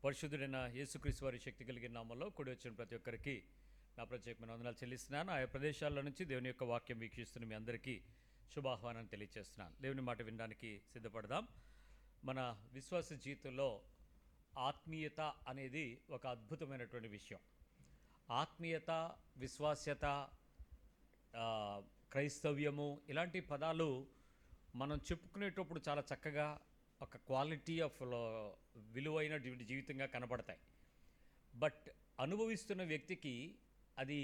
పరిశుద్ధుడైన యేసుక్రీస్తు వారి శక్తి కలిగిన నామంలో కూడి వచ్చిన ప్రతి ఒక్కరికి నా ప్రత్యేకమైన వందనాలు చెల్లిస్తున్నాను. ఆయా ప్రదేశాల నుంచి దేవుని యొక్క వాక్యం వీక్షిస్తున్న మీ అందరికీ శుభాహ్వానాన్ని తెలియజేస్తున్నాను. దేవుని మాట వినడానికి సిద్ధపడదాం. మన విశ్వాస జీవితంలో ఆత్మీయత అనేది ఒక అద్భుతమైనటువంటి విషయం. ఆత్మీయత, విశ్వాస్యత, క్రైస్తవ్యము ఇలాంటి పదాలు మనం చెప్పుకునేటప్పుడు చాలా చక్కగా ఒక క్వాలిటీ ఆఫ్ విలువైన జీవితంగా కనబడతాయి. బట్ అనుభవిస్తున్న వ్యక్తికి అది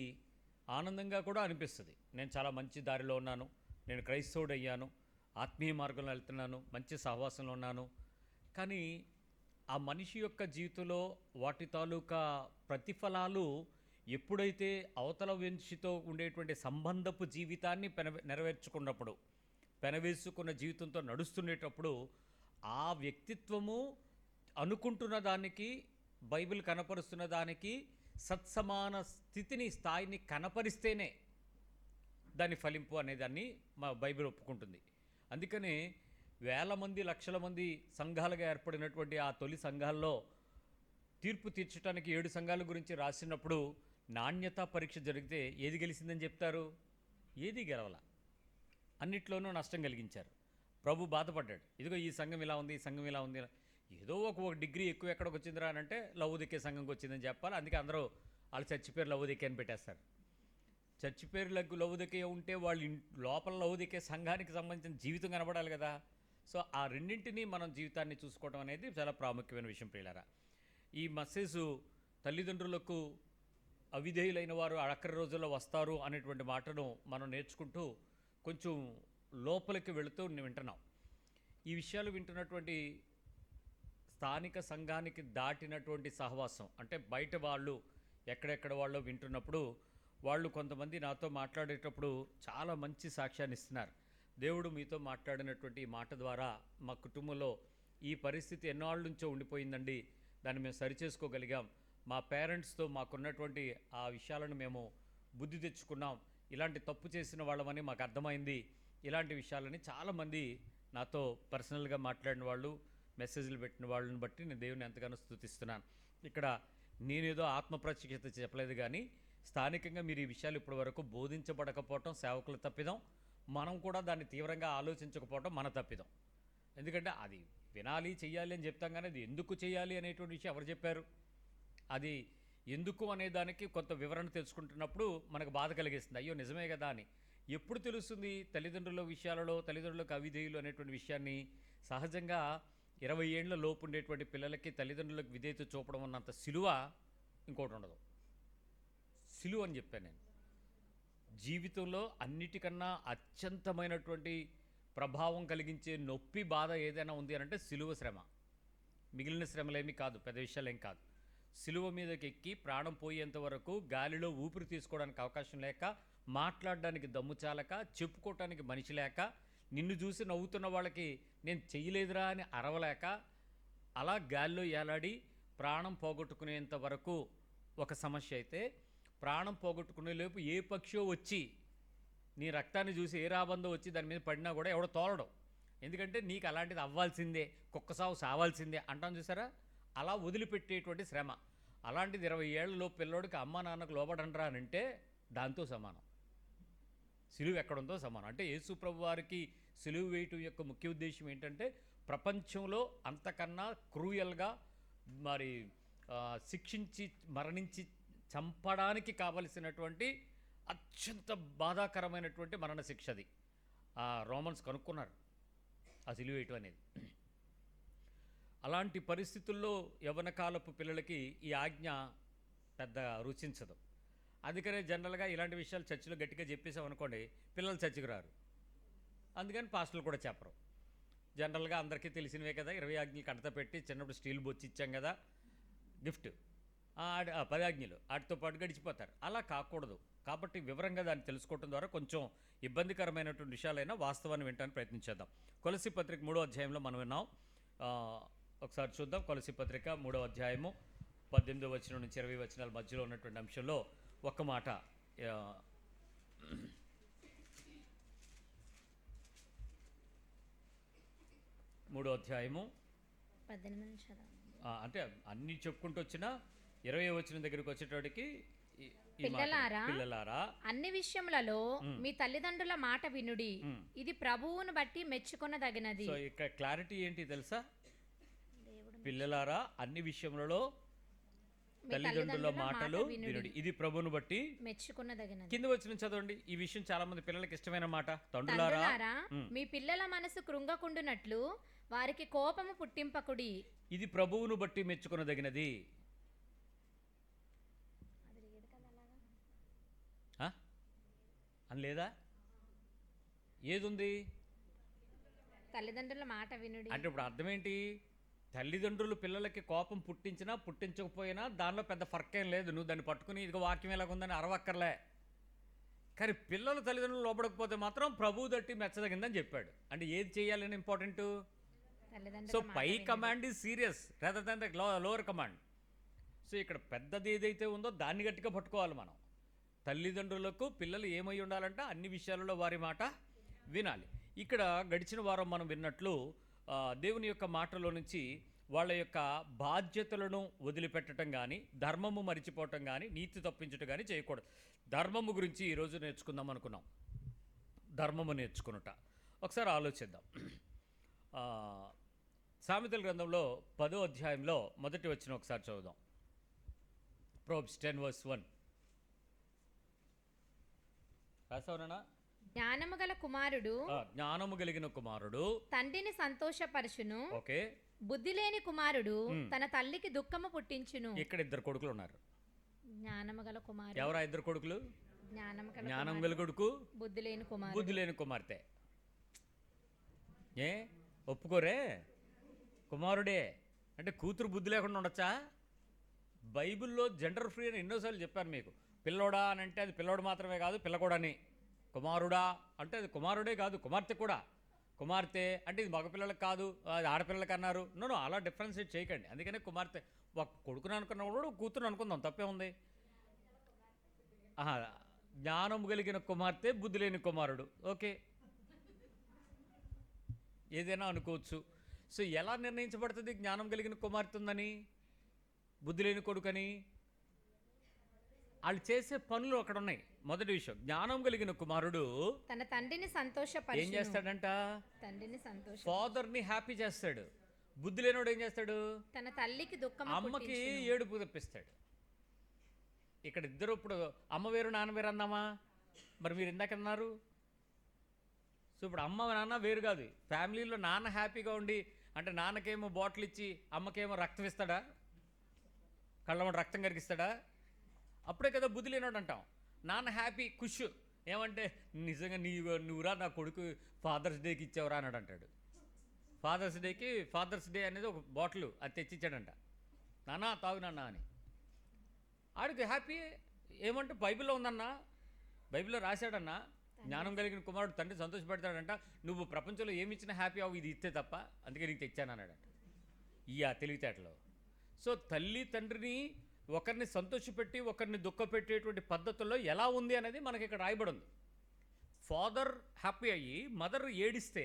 ఆనందంగా కూడా అనిపిస్తుంది. నేను చాలా మంచి దారిలో ఉన్నాను, నేను క్రైస్తవుడు అయ్యాను, ఆత్మీయ మార్గంలో వెళ్తున్నాను, మంచి సహవాసంలో ఉన్నాను. కానీ ఆ మనిషి యొక్క జీవితంలో వాటి తాలూకా ప్రతిఫలాలు ఎప్పుడైతే అవతల మనిషితో ఉండేటువంటి సంబంధపు జీవితాన్ని నెరవేర్చుకున్నప్పుడు, పెనవేసుకున్న జీవితంతో నడుస్తుండేటప్పుడు ఆ వ్యక్తిత్వము అనుకుంటున్న దానికి, బైబిల్ కనపరుస్తున్న దానికి సత్సమాన స్థాయిని కనపరిస్తేనే దాని ఫలింపు అనేదాన్ని మా బైబిల్ ఒప్పుకుంటుంది. అందుకనే వేల మంది, లక్షల మంది సంఘాలుగా ఏర్పడినటువంటి ఆ తొలి సంఘాల్లో తీర్పు తీర్చడానికి 7 సంఘాల గురించి రాసినప్పుడు నాణ్యతా పరీక్ష జరిగితే ఏది గెలిచిందని చెప్తారు? ఏది గెలవాల, అన్నిట్లోనూ నష్టం కలిగించారు. ప్రభు బాధపడ్డాడు. ఇదిగో ఈ సంఘం ఇలా ఉంది, ఈ సంఘం ఇలా ఉంది. ఏదో ఒక డిగ్రీ ఎక్కువ ఎక్కడికి వచ్చిందిరా అని అంటే లవ్వుదిక్కే సంఘంకి వచ్చిందని చెప్పాలి. అందుకే అందరూ వాళ్ళు చర్చి పేరు లవ్వుదిక్కే అని పెట్టేస్తారు. చర్చి పేరులకు లవ్వుదిక్కే ఉంటే వాళ్ళు లోపల లవ్వుదిక్కే సంఘానికి సంబంధించిన జీవితం కనబడాలి కదా. సో ఆ రెండింటినీ మనం జీవితాన్ని చూసుకోవడం అనేది చాలా ప్రాముఖ్యమైన విషయం ప్రియులారా. ఈ మెసేజ్ తల్లిదండ్రులకు అవిధేయులైన వారు ఆఖరి రోజుల్లో వస్తారు అనేటువంటి మాటను మనం నేర్చుకుంటూ కొంచెం లోపలికి వెళుతూ వింటున్నాం. ఈ విషయాలు వింటున్నటువంటి స్థానిక సంఘానికి దాటినటువంటి సహవాసం, అంటే బయట వాళ్ళు ఎక్కడెక్కడ వాళ్ళు వింటున్నప్పుడు వాళ్ళు కొంతమంది నాతో మాట్లాడేటప్పుడు చాలా మంచి సాక్ష్యాన్ని ఇస్తున్నారు. దేవుడు మీతో మాట్లాడినటువంటి ఈ మాట ద్వారా మా కుటుంబంలో ఈ పరిస్థితి ఎన్నాళ్ళ నుంచో ఉండిపోయిందండి, దాన్ని మేము సరిచేసుకోగలిగాం, మా పేరెంట్స్తో మాకున్నటువంటి ఆ విషయాలను మేము బుద్ధి తెచ్చుకున్నాం, ఇలాంటి తప్పు చేసిన వాళ్ళమని మాకు అర్థమైంది. ఇలాంటి విషయాలని చాలామంది నాతో పర్సనల్గా మాట్లాడిన వాళ్ళు, మెసేజ్లు పెట్టిన వాళ్ళని బట్టి నేను దేవుని ఎంతగానో స్తుతిస్తున్నాను. ఇక్కడ నేనేదో ఆత్మప్రత్యక్షత చెప్పలేదు, కానీ స్థానికంగా మీరు ఈ విషయాలు ఇప్పటివరకు బోధించబడకపోవటం సేవకుల తప్పిదం, మనం కూడా దాన్ని తీవ్రంగా ఆలోచించకపోవటం మన తప్పిదం. ఎందుకంటే అది వినాలి, చెయ్యాలి అని చెప్తాం, కానీ అది ఎందుకు చేయాలి అనేటువంటి విషయం ఎవరు చెప్పారు? అది ఎందుకు అనే దానికి కొంత వివరణ తెలుసుకుంటున్నప్పుడు మనకు బాధ కలిగిస్తుంది. అయ్యో నిజమే కదా అని. ఎప్పుడు తెలుస్తుంది? తల్లిదండ్రుల విషయాలలో తల్లిదండ్రులకు అవిధేయులు అనేటువంటి విషయాన్ని సహజంగా 20 ఏళ్ల లోపు ఉండేటువంటి పిల్లలకి తల్లిదండ్రులకు విధేయత చూపడం అన్నంత సిలువ ఇంకోటి ఉండదు. సిలువ అని చెప్పాను నేను. జీవితంలో అన్నిటికన్నా అత్యంతమైనటువంటి ప్రభావం కలిగించే నొప్పి, బాధ ఏదైనా ఉంది అని అంటే సిలువ శ్రమ. మిగిలిన శ్రమలేమీ కాదు, పెద్ద విషయాలేం కాదు. సిలువ మీదకి ఎక్కి ప్రాణం పోయేంత వరకు గాలిలో ఊపిరి తీసుకోవడానికి అవకాశం లేక, మాట్లాడడానికి దమ్ము చాలక, చెప్పుకోవటానికి మనిషి లేక, నిన్ను చూసి నవ్వుతున్న వాళ్ళకి నేను చెయ్యలేదురా అని అరవలేక, అలా గాల్లో ఏలాడి ప్రాణం పోగొట్టుకునేంత వరకు ఒక సమస్య అయితే, ప్రాణం పోగొట్టుకునే లోపు ఏ పక్షో వచ్చి నీ రక్తాన్ని చూసి ఏ రాబందో వచ్చి దాని మీద పడినా కూడా ఎవడో తోలడం. ఎందుకంటే నీకు అలాంటిది అవ్వాల్సిందే, కుక్క సావు సావాల్సిందే అంటాం చూసారా. అలా వదిలిపెట్టేటువంటి శ్రమ. అలాంటిది 20 ఏళ్లలో పిల్లోడికి అమ్మ నాన్నకు లోబడండ్రా అని అంటే దాంతో సమానం, సిలువ ఎక్కడంతో సమానం. అంటే యేసు ప్రభు వారికి సిలువ వేయటం యొక్క ముఖ్య ఉద్దేశం ఏంటంటే ప్రపంచంలో అంతకన్నా క్రూయల్గా మరి శిక్షించి మరణించి చంపడానికి కావలసినటువంటి అత్యంత బాధాకరమైనటువంటి మరణ శిక్ష అది. రోమన్స్ కనుక్కున్నారు ఆ సిలువ వేయటం అనేది. అలాంటి పరిస్థితుల్లో యవ్వన కాలపు పిల్లలకి ఈ ఆజ్ఞ పెద్ద రుచించదు. అందుకనే జనరల్గా ఇలాంటి విషయాలు చర్చిలో గట్టిగా చెప్పేసామనుకోండి, పిల్లలు చర్చికి రారు. అందుకని పాస్టర్లు కూడా చెప్పరు. జనరల్గా అందరికీ తెలిసినవే కదా, 20 ఆజ్ఞలు కడత పెట్టి చిన్నప్పుడు స్టీల్ బొచ్చి ఇచ్చాం కదా గిఫ్ట్, 10 ఆజ్ఞలు వాటితో పాటు గడిచిపోతారు. అలా కాకూడదు. కాబట్టి వివరంగా దాన్ని తెలుసుకోవడం ద్వారా కొంచెం ఇబ్బందికరమైనటువంటి విషయాలైనా వాస్తవాన్ని వినడానికి ప్రయత్నించేద్దాం. కొలస్సీ పత్రిక 3వ అధ్యాయంలో మనం విన్నాం. ఒకసారి చూద్దాం. కొలస్సీ పత్రిక 3వ అధ్యాయము 18వ వచనం నుంచి 20 వచనాల మధ్యలో ఉన్నటువంటి అంశంలో ఒక్క మాట. 3వ అధ్యాయము 18 నుంచి అంటే అన్నీ చెప్పుకుంటూ వచ్చినా 20 వచనం దగ్గరికి వచ్చేటోడికి పిల్లలారా పిల్లలారా అన్ని విషయములలో మీ తల్లిదండ్రుల మాట వినుడి, మ్. ఇది ప్రభువును బట్టి మెచ్చుకొనదగినది. సో ఇక్కడ క్లారిటీ ఏంటి తెలుసా? పిల్లలారా అన్ని విషయములలో మీ తల్లిదండ్రుల మాటలు వినుడి, ఇది ప్రభువును బట్టి మెచ్చుకొనదగినది. కింద వచ్చిన చదవండి. ఈ విషయం చాలా మంది పిల్లలకి ఇష్టమైన మాట. తండ్రులారా తండ్రులారా మీ పిల్లల మనసు కృంగకుండునట్లు వారికి కోపము పుట్టింపకుడి. ఇది ప్రభువును బట్టి మెచ్చుకొనదగినది. ఆ? అని లేదా? ఏదుంది? తల్లిదండ్రుల మాట వినుడి అంటే ఇప్పుడు అర్థం ఏంటి? తల్లిదండ్రులు పిల్లలకి కోపం పుట్టించినా పుట్టించకపోయినా దానిలో పెద్ద ఫర్క్ ఏం లేదు. నువ్వు దాన్ని పట్టుకుని ఇదిగో వాక్యం ఎలాగుందని అరవక్కర్లే. కానీ పిల్లలు తల్లిదండ్రులు లోపడకపోతే మాత్రం ప్రభువు దట్టి మెచ్చదగిందని చెప్పాడు. అంటే ఏది చేయాలని ఇంపార్టెంట్? సో పై command is serious rather than the lower command. So ఇక్కడ పెద్దది ఏదైతే ఉందో దాన్ని గట్టిగా పట్టుకోవాలి మనం. తల్లిదండ్రులకు పిల్లలు ఏమై ఉండాలంటే అన్ని విషయాలలో వారి మాట వినాలి. ఇక్కడ గడిచిన వారం మనం విన్నట్లు దేవుని యొక్క మాటలో నుంచి వాళ్ళ యొక్క బాధ్యతలను వదిలిపెట్టడం కానీ, ధర్మము మరిచిపోవటం కానీ, నీతి తప్పించటం కానీ చేయకూడదు. ధర్మము గురించి ఈరోజు నేర్చుకుందాం అనుకున్నాం. ధర్మము నేర్చుకున్నట ఒకసారి ఆలోచిద్దాం. సామెతల గ్రంథంలో 10వ అధ్యాయంలో మొదటి వచనం ఒకసారి చదువుదాం. ప్రోబ్స్ 10:1 రాసావునా? జ్ఞానము గల కుమారుడు జ్ఞానము కలిగిన కుమారుడు తండ్రిని సంతోషపరచును, ఓకే. బుద్ధి లేని కుమారుడు తన తల్లికి దుఃఖము పుట్టించును. ఇక్కడ ఇద్దరు కొడుకులు ఉన్నారు. జ్ఞానము గల కుమారుడు. ఎవరా ఇద్దరు కొడుకులు? జ్ఞానం గల కొడుకు, బుద్ధి లేని కుమారుడు. బుద్ధి లేని కుమార్తె. ఏ ఒప్పుకోరే? కుమారుడే అంటే కూతురు బుద్ధి లేకుండా ఉండొచ్చా? బైబిల్లో జెండర్ ఫ్రీ అని ఎన్నోసార్లు చెప్పాను మీకు. పిల్లోడా అని అంటే అది పిల్లోడు మాత్రమే కాదు, పిల్లకూడని. కుమారుడా అంటే అది కుమారుడే కాదు, కుమార్తె కూడా. కుమార్తె అంటే ఇది మగపిల్లలకు కాదు, అది ఆడపిల్లలకు అన్నారు. నో అలా డిఫరెన్షియేట్ చేయకండి. అందుకనే కుమార్తె ఒక కొడుకుని అనుకున్నప్పుడు కూతురు అనుకుందాం, తప్పే ఉంది. జ్ఞానం కలిగిన కుమార్తె, బుద్ధి లేని కుమారుడు, ఓకే, ఏదైనా అనుకోవచ్చు. సో ఎలా నిర్ణయించబడుతుంది జ్ఞానం కలిగిన కుమార్తె ఉందని, బుద్ధి లేని కొడుకని? వాళ్ళు చేసే పనులు అక్కడ ఉన్నాయి. మొదటి విషయం, జ్ఞానం కలిగిన కుమారుడు తన తండ్రిని సంతోషపరచును. ఏం చేస్తాడంట? తండ్రిని సంతోష ఫాదర్ని హ్యాపీ చేస్తాడు. బుద్ధి లేనివాడు ఏం చేస్తాడు? తన తల్లికి దుఃఖం, అమ్మకి ఏడుపు తెప్పిస్తాడు. ఇక్కడ ఇద్దరు ఇప్పుడు అమ్మ వేరు నాన్న వేరు అన్నామా? మరి మీరు ఇందాకన్నారు. సో ఇప్పుడు అమ్మ నాన్న వేరు కాదు. ఫ్యామిలీలో నాన్న హ్యాపీగా ఉండి అంటే నాన్నకేమో బాటిల్ ఇచ్చి అమ్మకేమో రక్తం ఇస్తాడా? కళ్ళ రక్తం కరిగిస్తాడా? అప్పుడే కదా బుద్ధి లేనివాడు అంటాం. నాన్న హ్యాపీ ఖుష్ ఏమంటే నిజంగా నువ్వురా నా కొడుకు ఫాదర్స్ డేకి ఇచ్చావురా అన్నాడు అంటాడు. ఫాదర్స్ డే అనేది ఒక బాటిల్ అది తెచ్చిచ్చాడంట. నాన్న తాగు నాన్న అని. ఆడికి హ్యాపీ ఏమంటే బైబిల్లో ఉందన్నా, బైబిల్లో రాశాడన్నా, జ్ఞానం కలిగిన కుమారుడు తండ్రి సంతోషపెడతాడంట. నువ్వు ప్రపంచంలో ఏమి ఇచ్చినా హ్యాపీ అవ్వు, ఇది ఇస్తే తప్ప, అందుకే నీకు తెచ్చాను అన్నాడంట. తెలివితేటలో. సో తల్లి తండ్రిని ఒకరిని సంతోషపెట్టి ఒకరిని దుఃఖపెట్టేటువంటి పద్ధతుల్లో ఎలా ఉంది అనేది మనకి ఇక్కడ రాయబడి ఉంది. ఫాదర్ హ్యాపీ అయ్యి మదర్ ఏడిస్తే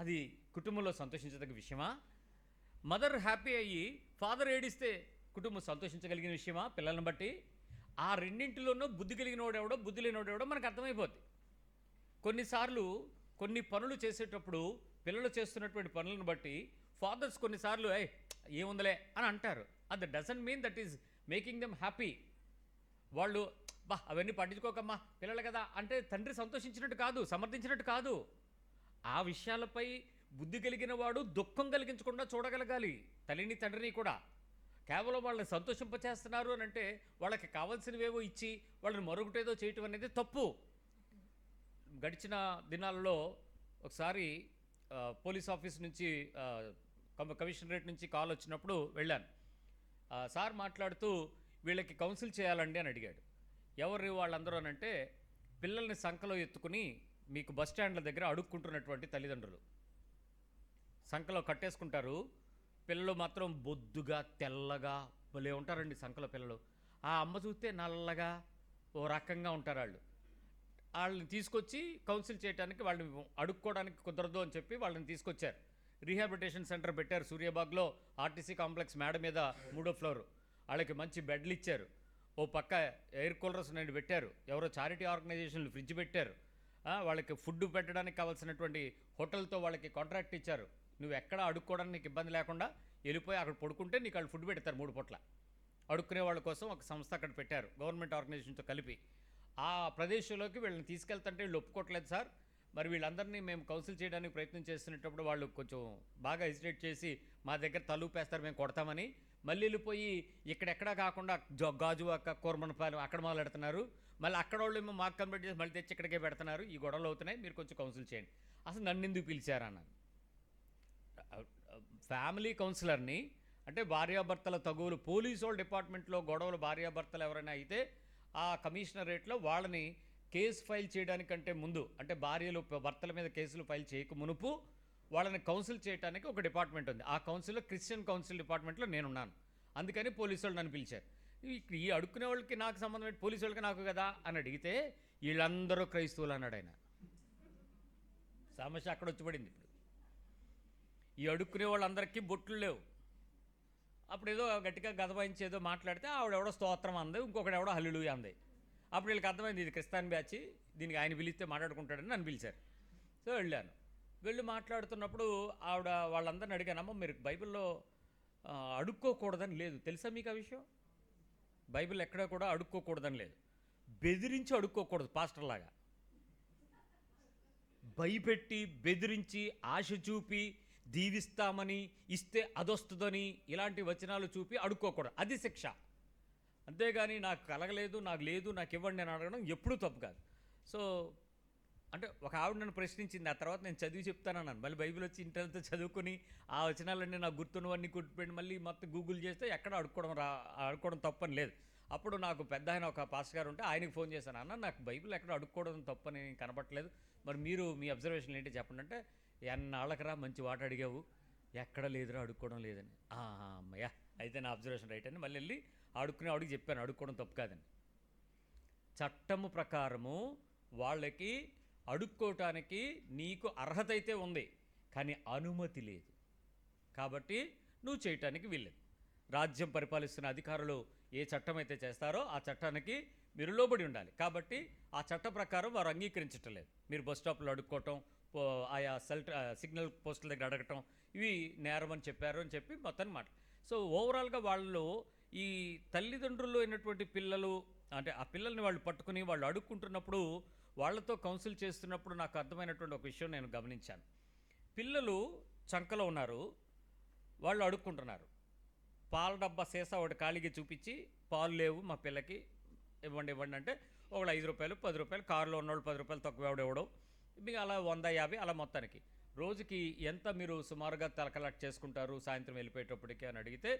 అది కుటుంబంలో సంతోషించదగ్గ విషయమా? మదర్ హ్యాపీ అయ్యి ఫాదర్ ఏడిస్తే కుటుంబం సంతోషించగలిగిన విషయమా? పిల్లల్ని బట్టి ఆ రెండింటిలోనూ బుద్ధి కలిగిన వాడెవడో బుద్ధి లేనివాడెవడో మనకు అర్థమైపోద్ది. కొన్నిసార్లు కొన్ని పనులు చేసేటప్పుడు పిల్లలు చేస్తున్నటువంటి పనులను బట్టి ఫాదర్స్ కొన్నిసార్లు ఏముందలే అని అంటారు. అది doesn't mean that is making them happy. వాళ్ళు అవన్నీ పట్టించుకోకమ్మా పిల్లలు కదా అంటే తండ్రి సంతోషించినట్టు కాదు, సమర్థించినట్టు కాదు. ఆ విషయాలపై బుద్ధి కలిగిన వాడు దుఃఖం కలిగించకుండా చూడగలగాలి తల్లిని తండ్రిని కూడా. కేవలం వాళ్ళని సంతోషింపచేస్తున్నారు అని అంటే వాళ్ళకి కావాల్సినవేవో ఇచ్చి వాళ్ళని మరొకటేదో చేయటం అనేది తప్పు. గడిచిన దినాలలో ఒకసారి పోలీస్ ఆఫీస్ నుంచి కమిషనరేట్ నుంచి కాల్ వచ్చినప్పుడు వెళ్ళాను. సార్ మాట్లాడుతూ వీళ్ళకి కౌన్సిల్ చేయాలండి అని అడిగాడు. ఎవరు వాళ్ళందరూ అని అంటే పిల్లల్ని సంకలో ఎత్తుకుని మీకు బస్ స్టాండ్ల దగ్గర అడుక్కుంటున్నటువంటి తల్లిదండ్రులు. సంకలో కట్టేసుకుంటారు, పిల్లలు మాత్రం బొద్దుగా తెల్లగా భలే ఉంటారండి సంకలో పిల్లలు. ఆ అమ్మ చూస్తే నల్లగా ఓ రకంగా ఉంటారు. వాళ్ళని తీసుకొచ్చి కౌన్సిల్ చేయడానికి, వాళ్ళని అడుక్కోవడానికి కుదరదు అని చెప్పి వాళ్ళని తీసుకొచ్చారు. రీహాబిలిటేషన్ సెంటర్ పెట్టారు సూర్యాబాగ్లో, ఆర్టీసీ కాంప్లెక్స్ మేడ మీద 3వ ఫ్లోర్. వాళ్ళకి మంచి బెడ్లు ఇచ్చారు. ఓ పక్క ఎయిర్ కూలర్స్ నేను పెట్టారు. ఎవరో చారిటీ ఆర్గనైజేషన్లు ఫ్రిడ్జ్ పెట్టారు. వాళ్ళకి ఫుడ్ పెట్టడానికి కావాల్సినటువంటి హోటల్తో వాళ్ళకి కాంట్రాక్ట్ ఇచ్చారు. నువ్వు ఎక్కడ అడుక్కోవడానికి నీకు ఇబ్బంది లేకుండా వెళ్ళిపోయి అక్కడ పడుకుంటే నీకు వాళ్ళు ఫుడ్ పెడతారు 3 పూట్ల. అడుక్కునే వాళ్ళ కోసం ఒక సంస్థ అక్కడ పెట్టారు గవర్నమెంట్ ఆర్గనైజేషన్తో కలిపి. ఆ ప్రదేశంలోకి వీళ్ళని తీసుకెళ్తుంటే వీళ్ళు ఒప్పుకోవట్లేదు సార్. మరి వీళ్ళందరినీ మేము కౌన్సిల్ చేయడానికి ప్రయత్నం చేస్తున్నప్పుడు వాళ్ళు కొంచెం బాగా హెసిటేట్ చేసి మా దగ్గర తలూపేస్తారు, మేము కొడతామని. మళ్ళీ వెళ్ళిపోయి ఇక్కడెక్కడా కాకుండా గాజువాక, కూరమనపాలెం అక్కడ మొదలెడుతున్నారు. మళ్ళీ అక్కడ వాళ్ళు ఏమో మాకు కంప్లీట్ చేసి మళ్ళీ తెచ్చి ఇక్కడికే పెడుతున్నారు. ఈ గొడవలు అవుతున్నాయి, మీరు కొంచెం కౌన్సిల్ చేయండి. అసలు నన్ను ఎందుకు పిలిచారన్నాను. ఫ్యామిలీ కౌన్సిలర్ని, అంటే భార్యాభర్తల తగువులు, పోలీసు వాళ్ళ డిపార్ట్మెంట్లో గొడవలు భార్యాభర్తలు ఎవరైనా అయితే ఆ కమిషనరేట్లో వాళ్ళని కేసు ఫైల్ చేయడానికంటే ముందు, అంటే భార్యలు భర్తల మీద కేసులు ఫైల్ చేయక మునుపు వాళ్ళని కౌన్సిల్ చేయడానికి ఒక డిపార్ట్మెంట్ ఉంది. ఆ కౌన్సిల్లో క్రిస్టియన్ కౌన్సిల్ డిపార్ట్మెంట్లో నేనున్నాను. అందుకని పోలీసు వాళ్ళు నన్ను పిలిచారు. ఈ అడుక్కునే వాళ్ళకి నాకు సంబంధం ఏంటి, పోలీసు వాళ్ళకి నాకు కదా అని అడిగితే వీళ్ళందరూ క్రైస్తవులు అన్నాడు ఆయన. సమస్య అక్కడ వచ్చి పడింది. ఇప్పుడు ఈ అడుక్కునే వాళ్ళందరికీ బొట్లు లేవు. అప్పుడు ఏదో గట్టిగా గదవాయించి ఏదో మాట్లాడితే ఆవిడెవడో స్తోత్రం అంది, ఇంకొకటి ఎవడో హల్లెలూయా అంది. అప్పుడు వీళ్ళకి అర్థమైంది ఇది క్రిస్టియన్ బ్యాచ్, దీనికి ఆయన పిలిస్తే మాట్లాడుకుంటాడని నన్ను పిలిచారు. సో వెళ్ళాను. వెళ్ళి మాట్లాడుతున్నప్పుడు ఆవిడ వాళ్ళందరిని అడిగానమ్మా, మీరు బైబిల్లో అడుక్కోకూడదని లేదు, తెలుసా మీకు ఆ విషయం? బైబిల్ ఎక్కడ కూడా అడుక్కోకూడదని లేదు. బెదిరించి అడుక్కోకూడదు పాస్టర్లాగా. భయపెట్టి, బెదిరించి, ఆశ చూపి, దీవిస్తామని, ఇస్తే అదొస్తుందని ఇలాంటి వచనాలు చూపి అడుక్కోకూడదు, అది శిక్ష. అంతేగాని నాకు కలగలేదు, నాకు లేదు, నాకు ఇవ్వండి నేను అడగడం ఎప్పుడూ తప్పు కాదు. సో అంటే ఒక ఆవిడ నన్ను ప్రశ్నించింది. ఆ తర్వాత నేను చదివి చెప్తానన్నాను. మళ్ళీ బైబిల్ వచ్చి ఇంటర్తో చదువుకుని ఆ వచనాలన్నీ నాకు గుర్తున్నవన్నీ గుర్తుపెట్టి మళ్ళీ మొత్తం గూగుల్ చేస్తే ఎక్కడ అడుక్కోవడం తప్పని లేదు. అప్పుడు నాకు పెద్ద ఆయన ఒక పాస్టర్ గారు ఉంటే ఆయనకి ఫోన్ చేశాను. అన్న నాకు బైబిల్ ఎక్కడ అడుక్కోవడం తప్పని కనపట్లేదు, మరి మీరు మీ అబ్జర్వేషన్ ఏంటి చెప్పండి అంటే, ఎన్నాళ్ళకరా మంచి వాట అడిగావు, ఎక్కడ లేదురా అడుక్కోవడం లేదని. అమ్మయ్య అయితే నా అబ్జర్వేషన్ రైట్ అని మళ్ళీ వెళ్ళి అడుక్కునే వాడికి చెప్పాను అడుక్కోవడం తప్పు కాదని. చట్టము ప్రకారము వాళ్ళకి అడుక్కోవటానికి నీకు అర్హత అయితే ఉంది, కానీ అనుమతి లేదు. కాబట్టి నువ్వు చేయటానికి వీల్లేదు. రాజ్యం పరిపాలిస్తున్న అధికారులు ఏ చట్టం అయితే చేస్తారో ఆ చట్టానికి మీరు లోబడి ఉండాలి. కాబట్టి ఆ చట్ట ప్రకారం వారు అంగీకరించటం లేదు. మీరు బస్ స్టాప్లో అడుక్కోవటం, ఆయా సిగ్నల్ పోస్టుల దగ్గర అడగటం ఇవి నేరం అని చెప్పారు అని చెప్పి మొత్తాన్ని మాట. సో ఓవరాల్గా వాళ్ళు ఈ తల్లిదండ్రులు అయినటువంటి పిల్లలు, అంటే ఆ పిల్లల్ని వాళ్ళు పట్టుకుని వాళ్ళు అడుక్కుంటున్నప్పుడు వాళ్ళతో కౌన్సిల్ చేస్తున్నప్పుడు నాకు అర్థమైనటువంటి ఒక విషయం నేను గమనించాను. పిల్లలు చంకలో ఉన్నారు, వాళ్ళు అడుక్కుంటున్నారు. పాల డబ్బా సీసా ఒకటి ఖాళీగా చూపించి పాలు లేవు మా పిల్లకి ఇవ్వండి అంటే ఒకళ్ళు 5 రూపాయలు 10 రూపాయలు, కారులో ఉన్నవాళ్ళు 10 రూపాయలు తక్కువ ఇవ్వడం, మీకు అలా 150 అలా మొత్తానికి రోజుకి ఎంత మీరు సుమారుగా కలెక్ట్ చేసుకుంటారు సాయంత్రం వెళ్ళిపోయేటప్పటికి అని అడిగితే,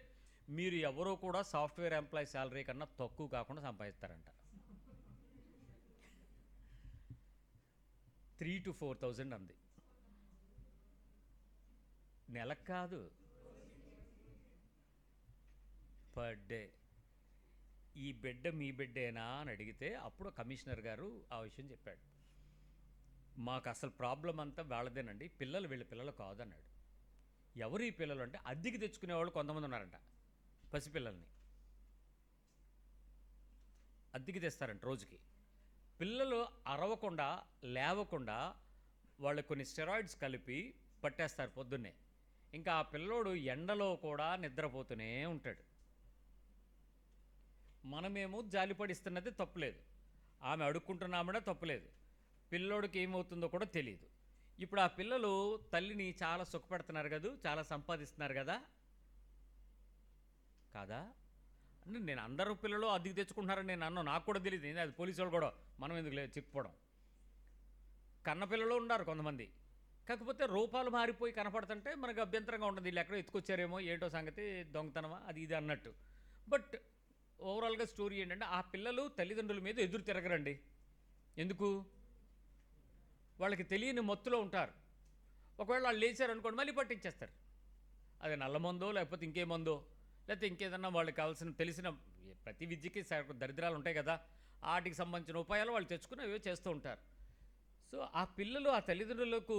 మీరు ఎవరో కూడా సాఫ్ట్వేర్ ఎంప్లాయీ శాలరీ కన్నా తక్కువ కాకుండా సంపాదిస్తారంట. 3,000 to 4,000 అంది నెలకు కాదు, పర్ డే. ఈ బిడ్డ మీ బిడ్డేనా అని అడిగితే అప్పుడు కమిషనర్ గారు ఆ విషయం చెప్పాడు. మాకు అసలు ప్రాబ్లం అంతా వాళ్ళదేనండి, వీళ్ళ పిల్లలు కాదన్నాడు. ఎవరు ఈ పిల్లలు అంటే అద్దెకి తెచ్చుకునేవాళ్ళు కొంతమంది ఉన్నారంట. పసిపిల్లల్ని అద్దెకి తెస్తారంట రోజుకి. పిల్లలు అరవకుండా లేవకుండా వాళ్ళు కొన్ని స్టెరాయిడ్స్ కలిపి పట్టేస్తారు పొద్దున్నే. ఇంకా ఆ పిల్లోడు ఎండలో కూడా నిద్రపోతూనే ఉంటాడు. మనమేమో జాలిపడిస్తున్నది తప్పులేదు, ఆమె అడుక్కుంటున్నామనే తప్పులేదు, పిల్లోడికి ఏమవుతుందో కూడా తెలియదు. ఇప్పుడు ఆ పిల్లలు తల్లిని చాలా సుఖపెడుతున్నారు కదా, చాలా సంపాదిస్తున్నారు కదా కాదా అంటే నేను అందరూ పిల్లలు అద్దెకి తెచ్చుకుంటున్నారని నేను అన్నాను, నాకు కూడా తెలియదు. అది పోలీసు వాళ్ళు కూడా మనం ఎందుకు లేదు చెప్పుకోవడం. కన్న పిల్లలు ఉన్నారు కొంతమంది, కాకపోతే రూపాలు మారిపోయి కనపడుతుంటే మనకు అభ్యంతరంగా ఉంటుంది. వీళ్ళు ఎక్కడో ఎత్తుకొచ్చారేమో ఏంటో సంగతి, దొంగతనమా అది ఇది అన్నట్టు. బట్ ఓవరాల్గా స్టోరీ ఏంటంటే ఆ పిల్లలు తల్లిదండ్రుల మీద ఎదురు తిరగరండి. ఎందుకు? వాళ్ళకి తెలియని మత్తులో ఉంటారు. ఒకవేళ వాళ్ళు లేచారు అనుకోండి మళ్ళీ పట్టించేస్తారు. అది నల్ల మందో లేకపోతే ఇంకేమందో లేకపోతే ఇంకేదన్నా వాళ్ళకి కావాల్సిన తెలిసిన ప్రతి విద్యకి దరిద్రాలు ఉంటాయి కదా, వాటికి సంబంధించిన ఉపాయాలు వాళ్ళు తెచ్చుకుని అవే చేస్తూ ఉంటారు. సో ఆ పిల్లలు ఆ తల్లిదండ్రులకు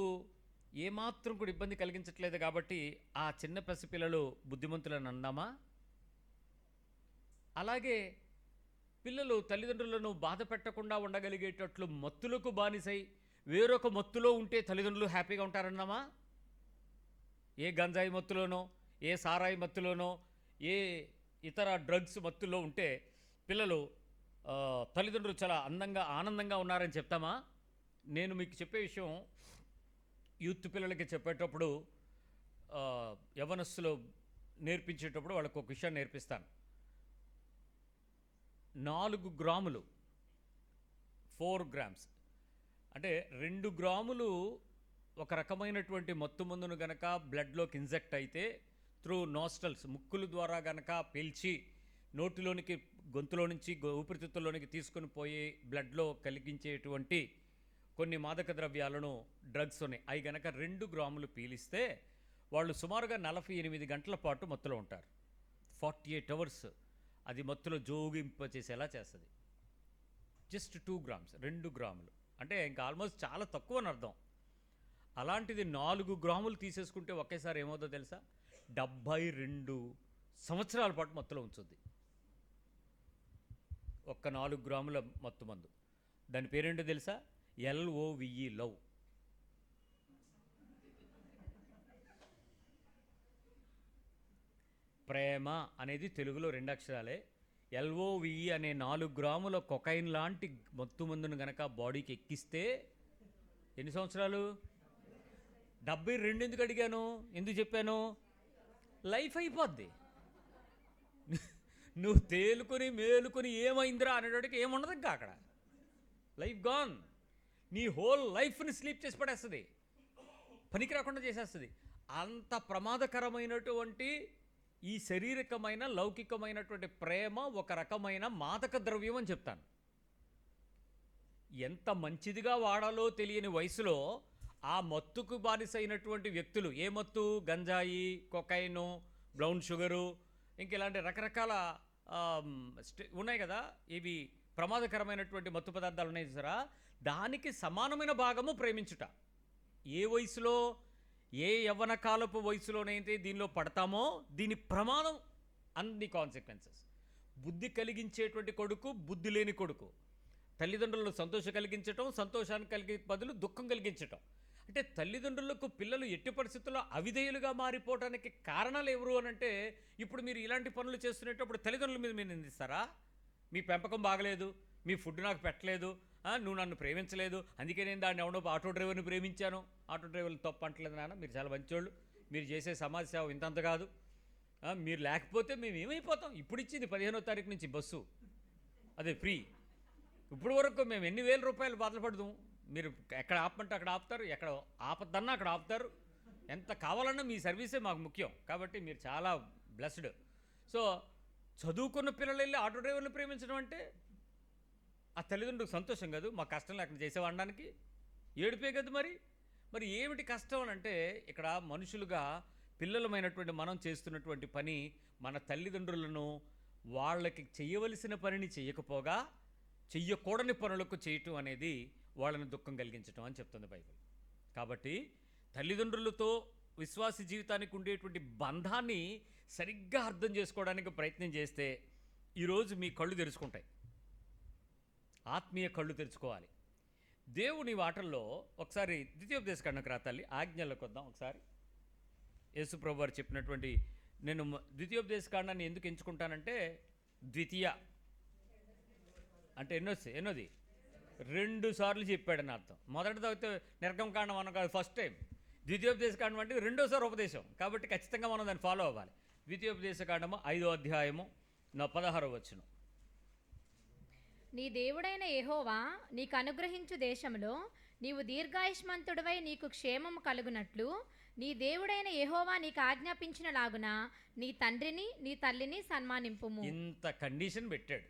ఏమాత్రం కూడా ఇబ్బంది కలిగించట్లేదు కాబట్టి ఆ చిన్న పసిపిల్లలు బుద్ధిమంతులని అందామా? అలాగే పిల్లలు తల్లిదండ్రులను బాధ పెట్టకుండా ఉండగలిగేటట్లు మత్తులకు బానిసై వేరొక మత్తులో ఉంటే తల్లిదండ్రులు హ్యాపీగా ఉంటారన్నామా? ఏ గంజాయి మత్తులోనో, ఏ సారాయి మత్తులోనో, ఏ ఇతర డ్రగ్స్ మత్తులో ఉంటే పిల్లలు తల్లిదండ్రులు చాలా అందంగా ఆనందంగా ఉన్నారని చెప్తామా? నేను మీకు చెప్పే విషయం యూత్ పిల్లలకి చెప్పేటప్పుడు యవనస్సులు నేర్పించేటప్పుడు వాళ్ళకు ఒక విషయాన్ని నేర్పిస్తాను. 4 గ్రాములు 4 గ్రామ్స్ అంటే 2 గ్రాములు ఒక రకమైనటువంటి మత్తు మందును గనక బ్లడ్లోకి ఇంజెక్ట్ అయితే త్రూ నాస్టల్స్ ముక్కుల ద్వారా గనక పీల్చి నోటిలోనికి గొంతులో నుంచి ఊపిరితిత్తుల్లోనికి తీసుకొని పోయి బ్లడ్లో కలిగించేటువంటి కొన్ని మాదక ద్రవ్యాలను డ్రగ్స్ ఉన్నాయి. అవి గనక 2 గ్రాములు పీలిస్తే వాళ్ళు సుమారుగా 48 గంటల పాటు మత్తులో ఉంటారు. 48 అవర్స్ అది మత్తులో జోగింపచేసేలా చేస్తుంది. జస్ట్ 2 గ్రామ్స్ 2 గ్రాములు అంటే ఇంకా ఆల్మోస్ట్ చాలా తక్కువ అని అర్థం. అలాంటిది 4 గ్రాములు తీసేసుకుంటే ఒకేసారి ఏమవుతుందో తెలుసా? 72 సంవత్సరాల పాటు మత్తులో ఉంచుద్ది ఒక్క 4 గ్రాముల మత్తు మందు. దాని పేరేంటో తెలుసా? LOVE, love. ప్రేమ అనేది తెలుగులో 2 అక్షరాలే. LOVE అనే 4 గ్రాముల కొకైన్ లాంటి మత్తు మందును గనక బాడీకి ఎక్కిస్తే ఎన్ని సంవత్సరాలు? 72. ఎందుకు అడిగాను, ఎందుకు చెప్పాను? లైఫ్ అయిపోద్ది. నువ్వు తేలుకొని మేలుకొని ఏమైందిరా అనేటికి ఏముండదు ఇంకా అక్కడ. Life gone. నీ హోల్ లైఫ్ని స్లీప్ చేసి పడేస్తుంది, పనికి రాకుండా చేసేస్తుంది. అంత ప్రమాదకరమైనటువంటి ఈ శారీరకమైన లౌకికమైనటువంటి ప్రేమ ఒక రకమైన మాదక ద్రవ్యం అని చెప్తాను. ఎంత మంచిదిగా వాడాలో తెలియని వయసులో ఆ మత్తుకు బానిసైనటువంటి వ్యక్తులు, ఏ మత్తు? గంజాయి, కొకైను, బ్రౌన్ షుగరు, ఇంక ఇలాంటి రకరకాల ఉన్నాయి కదా, ఇవి ప్రమాదకరమైనటువంటి మత్తు పదార్థాలు ఉన్నాయి చూసారా, దానికి సమానమైన భాగము ప్రేమించుట. ఏ వయసులో, ఏ యవ్వన కాలపు వయసులోనైతే దీనిలో పడతామో దీని ప్రమాదం, అన్ని కాన్సిక్వెన్సెస్. బుద్ధి కలిగించేటువంటి కొడుకు, బుద్ధి లేని కొడుకు. తల్లిదండ్రులను సంతోషం కలిగించటం, సంతోషాన్ని కలిగే బదులు దుఃఖం కలిగించటం. అంటే తల్లిదండ్రులకు పిల్లలు ఎట్టి పరిస్థితుల్లో అవిధేయులుగా మారిపోవడానికి కారణాలు ఎవరు అని అంటే, ఇప్పుడు మీరు ఇలాంటి పనులు చేస్తున్నప్పుడు తల్లిదండ్రుల మీద మీరు నిందిస్తారా? మీ పెంపకం బాగలేదు, మీ ఫుడ్ నాకు పెట్టలేదు, నువ్వు నన్ను ప్రేమించలేదు, అందుకే నేను దాన్ని ఎవడో ఆటో డ్రైవర్ని ప్రేమించాను. ఆటో డ్రైవర్లు తప్పు అంటలేదు నాన్న, మీరు చాలా మంచోళ్ళు, మీరు చేసే సమాజ సేవ ఇంతంత కాదు, మీరు లేకపోతే మేము ఏమైపోతాం. ఇప్పుడు ఇచ్చింది 15వ తారీఖు నుంచి బస్సు, అదే ఫ్రీ. ఇప్పుడు వరకు మేము ఎన్ని వేల రూపాయలు బాధలు పడదాం. మీరు ఎక్కడ ఆపమంటే అక్కడ ఆపుతారు, ఎక్కడ ఆపద్దన్నా అక్కడ ఆపుతారు. ఎంత కావాలన్నా మీ సర్వీసే మాకు ముఖ్యం. కాబట్టి మీరు చాలా బ్లెస్డ్. సో చదువుకున్న పిల్లలు వెళ్ళి ఆటో డ్రైవర్ని ప్రేమించడం అంటే ఆ తల్లిదండ్రులకు సంతోషం కాదు, మా కష్టం లేకుండా చేసేవాడడానికి ఏడిపే కదా. మరి ఏమిటి కష్టం అని అంటే, ఇక్కడ మనుషులుగా పిల్లలమైనటువంటి మనం చేస్తున్నటువంటి పని మన తల్లిదండ్రులను వాళ్ళకి చేయవలసిన పనిని చేయకపోగా చెయ్యకూడని పనులకు చేయటం అనేది వాళ్ళని దుఃఖం కలిగించటం అని చెప్తుంది బైబిల్. కాబట్టి తల్లిదండ్రులతో విశ్వాస జీవితానికి ఉండేటువంటి బంధాన్ని సరిగ్గా అర్థం చేసుకోవడానికి ప్రయత్నం చేస్తే ఈరోజు మీ కళ్ళు తెరుచుకుంటాయి, ఆత్మీయ కళ్ళు తెరుచుకోవాలి. దేవుని వాటల్లో ఒకసారి ద్వితీయోపదేశకాండం రాతాలి, ఆజ్ఞలకు వద్దాం ఒకసారి. యేసుప్రభు వారు చెప్పినటువంటి, నేను ద్వితీయోపదేశకాండాన్ని ఎందుకు ఎంచుకుంటానంటే, ద్వితీయ అంటే ఎన్నోది 2 సార్లు చెప్పాడని అర్థం. మొదటిది అయితే నిర్గమకాండం అన్న కాదు, ఫస్ట్ టైం. ద్వితీయోపదేశకాండం అంటే 2వసారి ఉపదేశం, కాబట్టి ఖచ్చితంగా మనం దాన్ని ఫాలో అవ్వాలి. ద్వితీయోపదేశకాండము 5వ అధ్యాయము 16వ వచనం. నీ దేవుడైన యెహోవా నీకు అనుగ్రహించు దేశంలో నీవు దీర్ఘాయుష్మంతుడివై నీకు క్షేమము కలుగునట్లు నీ దేవుడైన యెహోవా నీకు ఆజ్ఞాపించిన లాగున నీ తండ్రిని నీ తల్లిని సన్మానింపుము. ఇంత కండిషన్ పెట్టాడు.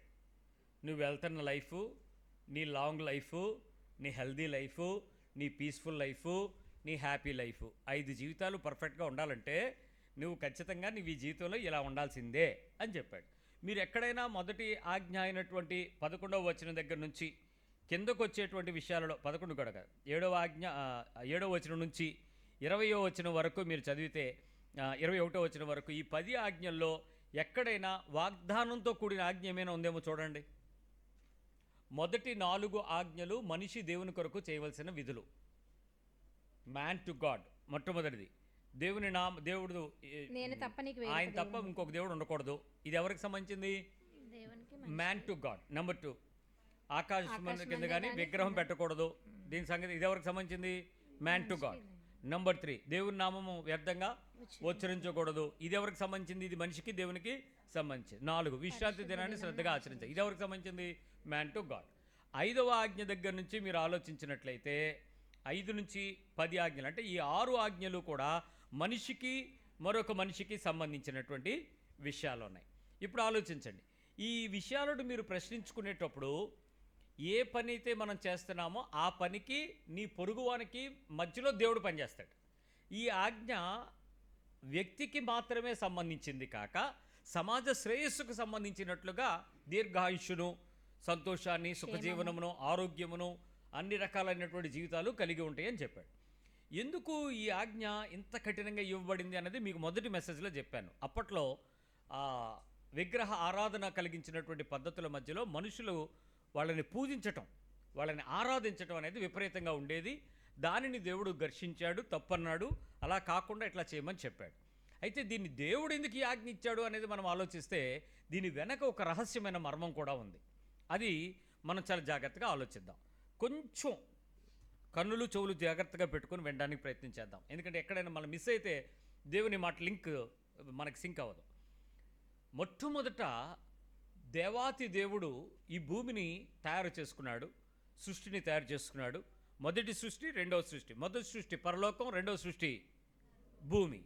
నువ్వు వెళ్తున్న లైఫ్, నీ లాంగ్ లైఫ్, నీ హెల్దీ లైఫ్, నీ పీస్ఫుల్ లైఫ్, నీ హ్యాపీ లైఫ్, 5 జీవితాలు పర్ఫెక్ట్గా ఉండాలంటే నువ్వు ఖచ్చితంగా ఈ జీవితంలో ఇలా ఉండాల్సిందే అని చెప్పాడు. మీరు ఎక్కడైనా మొదటి ఆజ్ఞ అయినటువంటి 11వ వచనం దగ్గర నుంచి కిందకు వచ్చేటువంటి విషయాలలో 11 కూడా కాదు, 7వ వచనం నుంచి 20వ వచనం వరకు మీరు చదివితే 21వ వచనం వరకు ఈ 10 ఆజ్ఞల్లో ఎక్కడైనా వాగ్దానంతో కూడిన ఆజ్ఞ ఏమైనా ఉందేమో చూడండి. మొదటి 4 ఆజ్ఞలు మనిషి దేవుని కొరకు చేయవలసిన విధులు. మ్యాన్ టు గాడ్ మొట్టమొదటిది. దేవుడు నేను తప్ప నీకు వేరొక ఆయన తప్ప ఇంకొక దేవుడు ఉండకూడదు. ఇది ఎవరికి సంబంధించింది? దేవునికి మ్యాన్ టు గాడ్. నెంబర్ 2 ఆకాశం కింద కానీ విగ్రహం పెట్టకూడదు. దీని సంగతి ఇది ఎవరికి సంబంధించింది? Man to God. నెంబర్ 3 దేవుని నామము వ్యర్థంగా ఉచ్చరించకూడదు. ఇది ఎవరికి సంబంధించింది? ఇది మనిషికి దేవునికి సంబంధించింది. 4 విశ్రాంతి దినాన్ని శ్రద్ధగా ఆచరించాలి. ఇది ఎవరికి సంబంధించింది? Man to God. 5వ ఆజ్ఞ దగ్గర నుంచి మీరు ఆలోచించినట్లయితే 5 నుంచి 10 ఆజ్ఞలు అంటే ఈ 6 ఆజ్ఞలు కూడా మనిషికి మరొక మనిషికి సంబంధించినటువంటి విషయాలు ఉన్నాయి. ఇప్పుడు ఆలోచించండి, ఈ విషయాలను మీరు ప్రశ్నించుకునేటప్పుడు ఏ పని అయితే మనం చేస్తున్నామో ఆ పనికి నీ పొరుగువానికి మధ్యలో దేవుడు పనిచేస్తాడు. ఈ ఆజ్ఞ వ్యక్తికి మాత్రమే సంబంధించింది కాక సమాజ శ్రేయస్సుకు సంబంధించినట్లుగా దీర్ఘాయుష్యును, సంతోషాన్ని, సుఖజీవనమును, ఆరోగ్యమును, అన్ని రకాలైనటువంటి జీవితాలు కలిగి ఉంటాయని చెప్పాడు. ఎందుకు ఈ ఆజ్ఞ ఇంత కఠినంగా ఇవ్వబడింది అన్నది మీకు మొదటి మెసేజ్లో చెప్పాను. అప్పట్లో విగ్రహ ఆరాధన కలిగించినటువంటి పద్ధతుల మధ్యలో మనుషులు వాళ్ళని పూజించటం, వాళ్ళని ఆరాధించటం అనేది విపరీతంగా ఉండేది. దానిని దేవుడు ఘర్షించాడు, తప్పన్నాడు. అలా కాకుండా ఇట్లా చేయమని చెప్పాడు. అయితే దీన్ని దేవుడు ఎందుకు ఈ ఆజ్ఞ ఇచ్చాడు అనేది మనం ఆలోచిస్తే దీని వెనక ఒక రహస్యమైన మర్మం కూడా ఉంది. అది మనం చాలా జాగ్రత్తగా ఆలోచిద్దాం. కొంచెం కన్నులు చెవులు జాగ్రత్తగా పెట్టుకొని వినడానికి ప్రయత్నం చేద్దాం. ఎందుకంటే ఎక్కడైనా మనం మిస్ అయితే దేవుని మాట లింక్ మనకి సింక్ అవ్వదు. మొట్టమొదట దేవాతి దేవుడు ఈ భూమిని తయారు చేసుకున్నాడు, సృష్టిని తయారు చేసుకున్నాడు. మొదటి సృష్టి, రెండవ సృష్టి. మొదటి సృష్టి పరలోకం, రెండవ సృష్టి భూమి.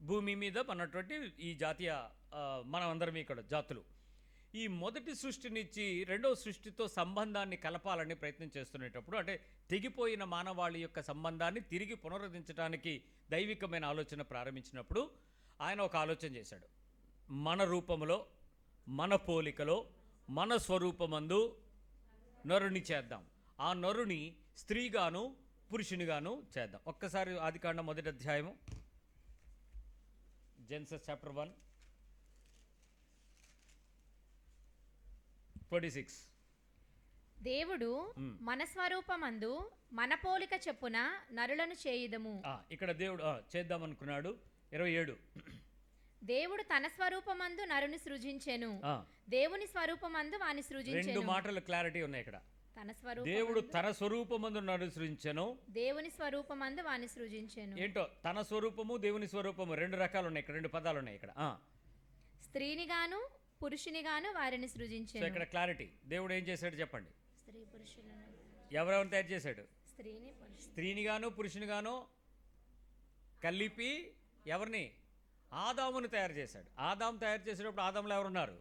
భూమి మీద ఉన్నటువంటి ఈ జాతీయ మనం అందరం ఇక్కడ జాతులు ఈ మొదటి సృష్టినిచ్చి రెండవ సృష్టితో సంబంధాన్ని కలపాలని ప్రయత్నం చేస్తునేటప్పుడు, అంటే తెగిపోయిన మానవాళి యొక్క సంబంధాన్ని తిరిగి పునరుద్ధరించడానికి దైవికమైన ఆలోచన ప్రారంభించినప్పుడు ఆయన ఒక ఆలోచన చేశాడు. మన రూపములో, మన పోలికలో, మన స్వరూపమందు నరుని చేద్దాం. ఆ నరుని స్త్రీగాను పురుషునిగాను చేద్దాం. ఒక్కసారి ఆదికాండం 1వ అధ్యాయము, జెనసిస్ చాప్టర్ 1:26. దేవుడు మన స్వరూపమందు మన పోలిక చెప్పున నరులను చేయుదము. ఇక్కడ దేవుడు చేద్దామనుకున్నాడు. 27 దేవుడు తన స్వరూపమందు నరుని సృజించెను, దేవుని స్వరూపమందు వాని సృజించెను. 2 మాటలు క్లారిటీ ఉన్నాయి ఇక్కడ. తన స్వరూపం, దేవుడు తన స్వరూపమందు నరుని సృజించెను, దేవుని స్వరూపమందు వాని సృజించెను. ఏంటో తన స్వరూపము, దేవుని స్వరూపము 2 రకాలు ఉన్నాయి ఇక్కడ, 2 పదాలు ఉన్నాయి ఇక్కడ. స్త్రీని గాను పురుషుని గాను వారిని సృజించెను. ఇక్కడ క్లారిటీ. దేవుడు ఏం చేశాడు చెప్పండి? స్త్రీ పురుషులను ఎవరెవరు తయారు చేశాడు? స్త్రీని గాను పురుషుని గాను కలిపి ఎవరిని? ఆదామును తయారు చేశాడు. ఆదాము తయారు చేసేటప్పుడు ఆదాములో ఎవరున్నారు?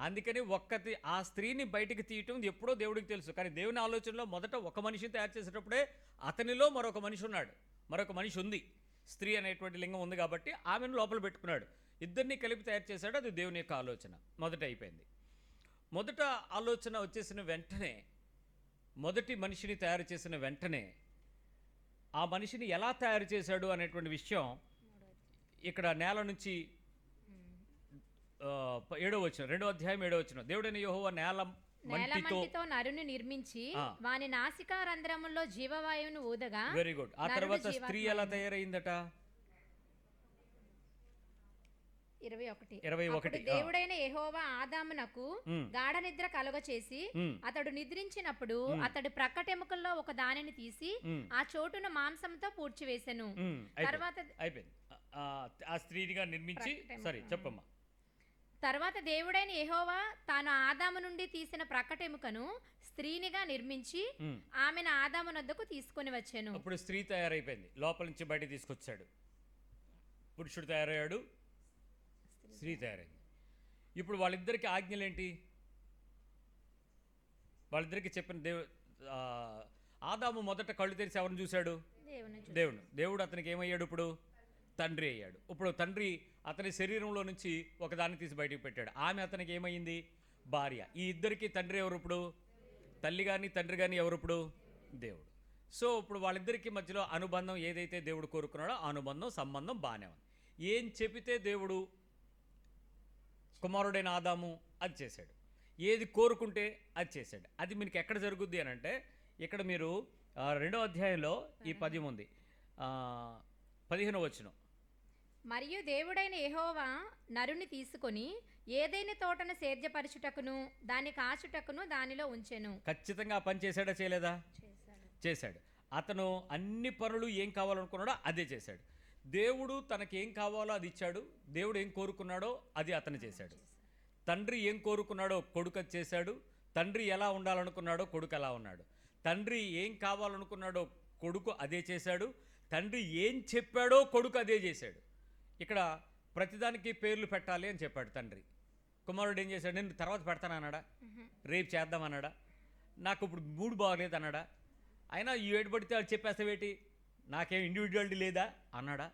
అందుకని ఆ స్త్రీని బయటికి తీయటం ఎప్పుడో దేవుడికి తెలుసు. కానీ దేవుని ఆలోచనలో మొదట ఒక మనిషిని తయారు చేసేటప్పుడే అతనిలో మరొక మనిషి ఉన్నాడు, మరొక మనిషి ఉంది. స్త్రీ అనేటువంటి లింగం ఉంది కాబట్టి ఆమెను లోపల పెట్టుకున్నాడు. ఇద్దరిని కలిపి తయారు చేశాడు. అది దేవుని యొక్క ఆలోచన. మొదట అయిపోయింది. మొదట ఆలోచన వచ్చేసిన వెంటనే, మొదటి మనిషిని తయారు చేసిన వెంటనే ఆ మనిషిని ఎలా తయారు చేశాడు అనేటువంటి విషయం ఇక్కడ నేల నుంచి 7వ వచనం, 2వ అధ్యాయం 7వ వచనం. దేవుడైన యెహోవా నేల మంటితో నరుని నిర్మించి వాని నాసికా రంధ్రములో జీవవాయువును ఊదగా. Very good. ఆ తర్వాత స్త్రీ ఎలా తయారైందట? 21 దేవుడైన యెహోవా ఆదామునకు గాఢ నిద్ర కలుగ చేసి అతడు నిద్రించినప్పుడు అతడు ప్రక్కటెముకల్లో ఒక దానిని తీసి ఆ చోటును మాంసంతో పూడ్చివేసెను. తర్వాత అయిపోయింది. ఆ స్త్రీనిగా నిర్మించి చెప్పమ్మా. తర్వాత దేవుడైన యెహోవా తాను ఆదాము నుండి తీసిన ప్రక్కటెముకను స్త్రీనిగా నిర్మించి ఆమెను ఆదాము నొద్దకు తీసుకొని వచ్చాను. అప్పుడు స్త్రీ తయారైపోయింది. లోపల నుంచి బయట తీసుకొచ్చాడు. పురుషుడు తయారయ్యాడు, స్త్రీ తయారైంది. ఇప్పుడు వాళ్ళిద్దరికి ఆజ్ఞలేంటి? వాళ్ళిద్దరికి చెప్పిన ఆదాము మొదట కళ్ళు తెరిచి ఎవరిని చూశాడు? దేవుడు అతనికి ఏమయ్యాడు? ఇప్పుడు తండ్రి అయ్యాడు. ఇప్పుడు తండ్రి అతని శరీరంలో నుంచి ఒకదాన్ని తీసి బయటకు పెట్టాడు. ఆమె అతనికి ఏమైంది? భార్య. ఈ ఇద్దరికి తండ్రి ఎవరు ఇప్పుడు? తల్లి కానీ తండ్రి కానీ ఎవరు ఇప్పుడు? దేవుడు. సో ఇప్పుడు వాళ్ళిద్దరికి మధ్యలో అనుబంధం ఏదైతే దేవుడు కోరుకున్నాడో ఆ అనుబంధం సంబంధం బాగానే ఉంది. ఏం చెబితే దేవుడు కుమారుడైన ఆదాము అది చేశాడు, ఏది కోరుకుంటే అది చేశాడు. అది మీకు ఎక్కడ జరుగుద్ది అని అంటే ఇక్కడ మీరు 2వ అధ్యాయంలో ఈ 10 ఉంది, 15వ వచనం. మరియు దేవుడైన యెహోవా నరుని తీసుకొని ఏదైనా తోటను సేద్యపరచుటకును దాన్ని కాచుటకును దానిలో ఉంచెను. ఖచ్చితంగా ఆ పని చేశాడా చేయలేదా? చేశాడు. అతను అన్ని పనులు ఏం కావాలనుకున్నాడో అదే చేశాడు. దేవుడు తనకి ఏం కావాలో అది ఇచ్చాడు. దేవుడు ఏం కోరుకున్నాడో అది అతను చేశాడు. తండ్రి ఏం కోరుకున్నాడో కొడుకు అది చేశాడు. తండ్రి ఎలా ఉండాలనుకున్నాడో కొడుకు అలా ఉన్నాడు. తండ్రి ఏం కావాలనుకున్నాడో కొడుకు అదే చేశాడు. తండ్రి ఏం చెప్పాడో కొడుకు అదే చేశాడు. ఇక్కడ ప్రతిదానికి పేర్లు పెట్టాలి అని చెప్పాడు తండ్రి. కుమారుడు ఏం చేశాడు? నేను తర్వాత పెడతానన్నాడా? రేపు చేద్దామన్నాడా? నాకు ఇప్పుడు మూడు బాగలేదు అన్నాడా? అయినా ఈ ఏడు పడితే అది చెప్పేస్తావేటి, నాకేం ఇండివిజువాలిటీ లేదా అన్నాడా?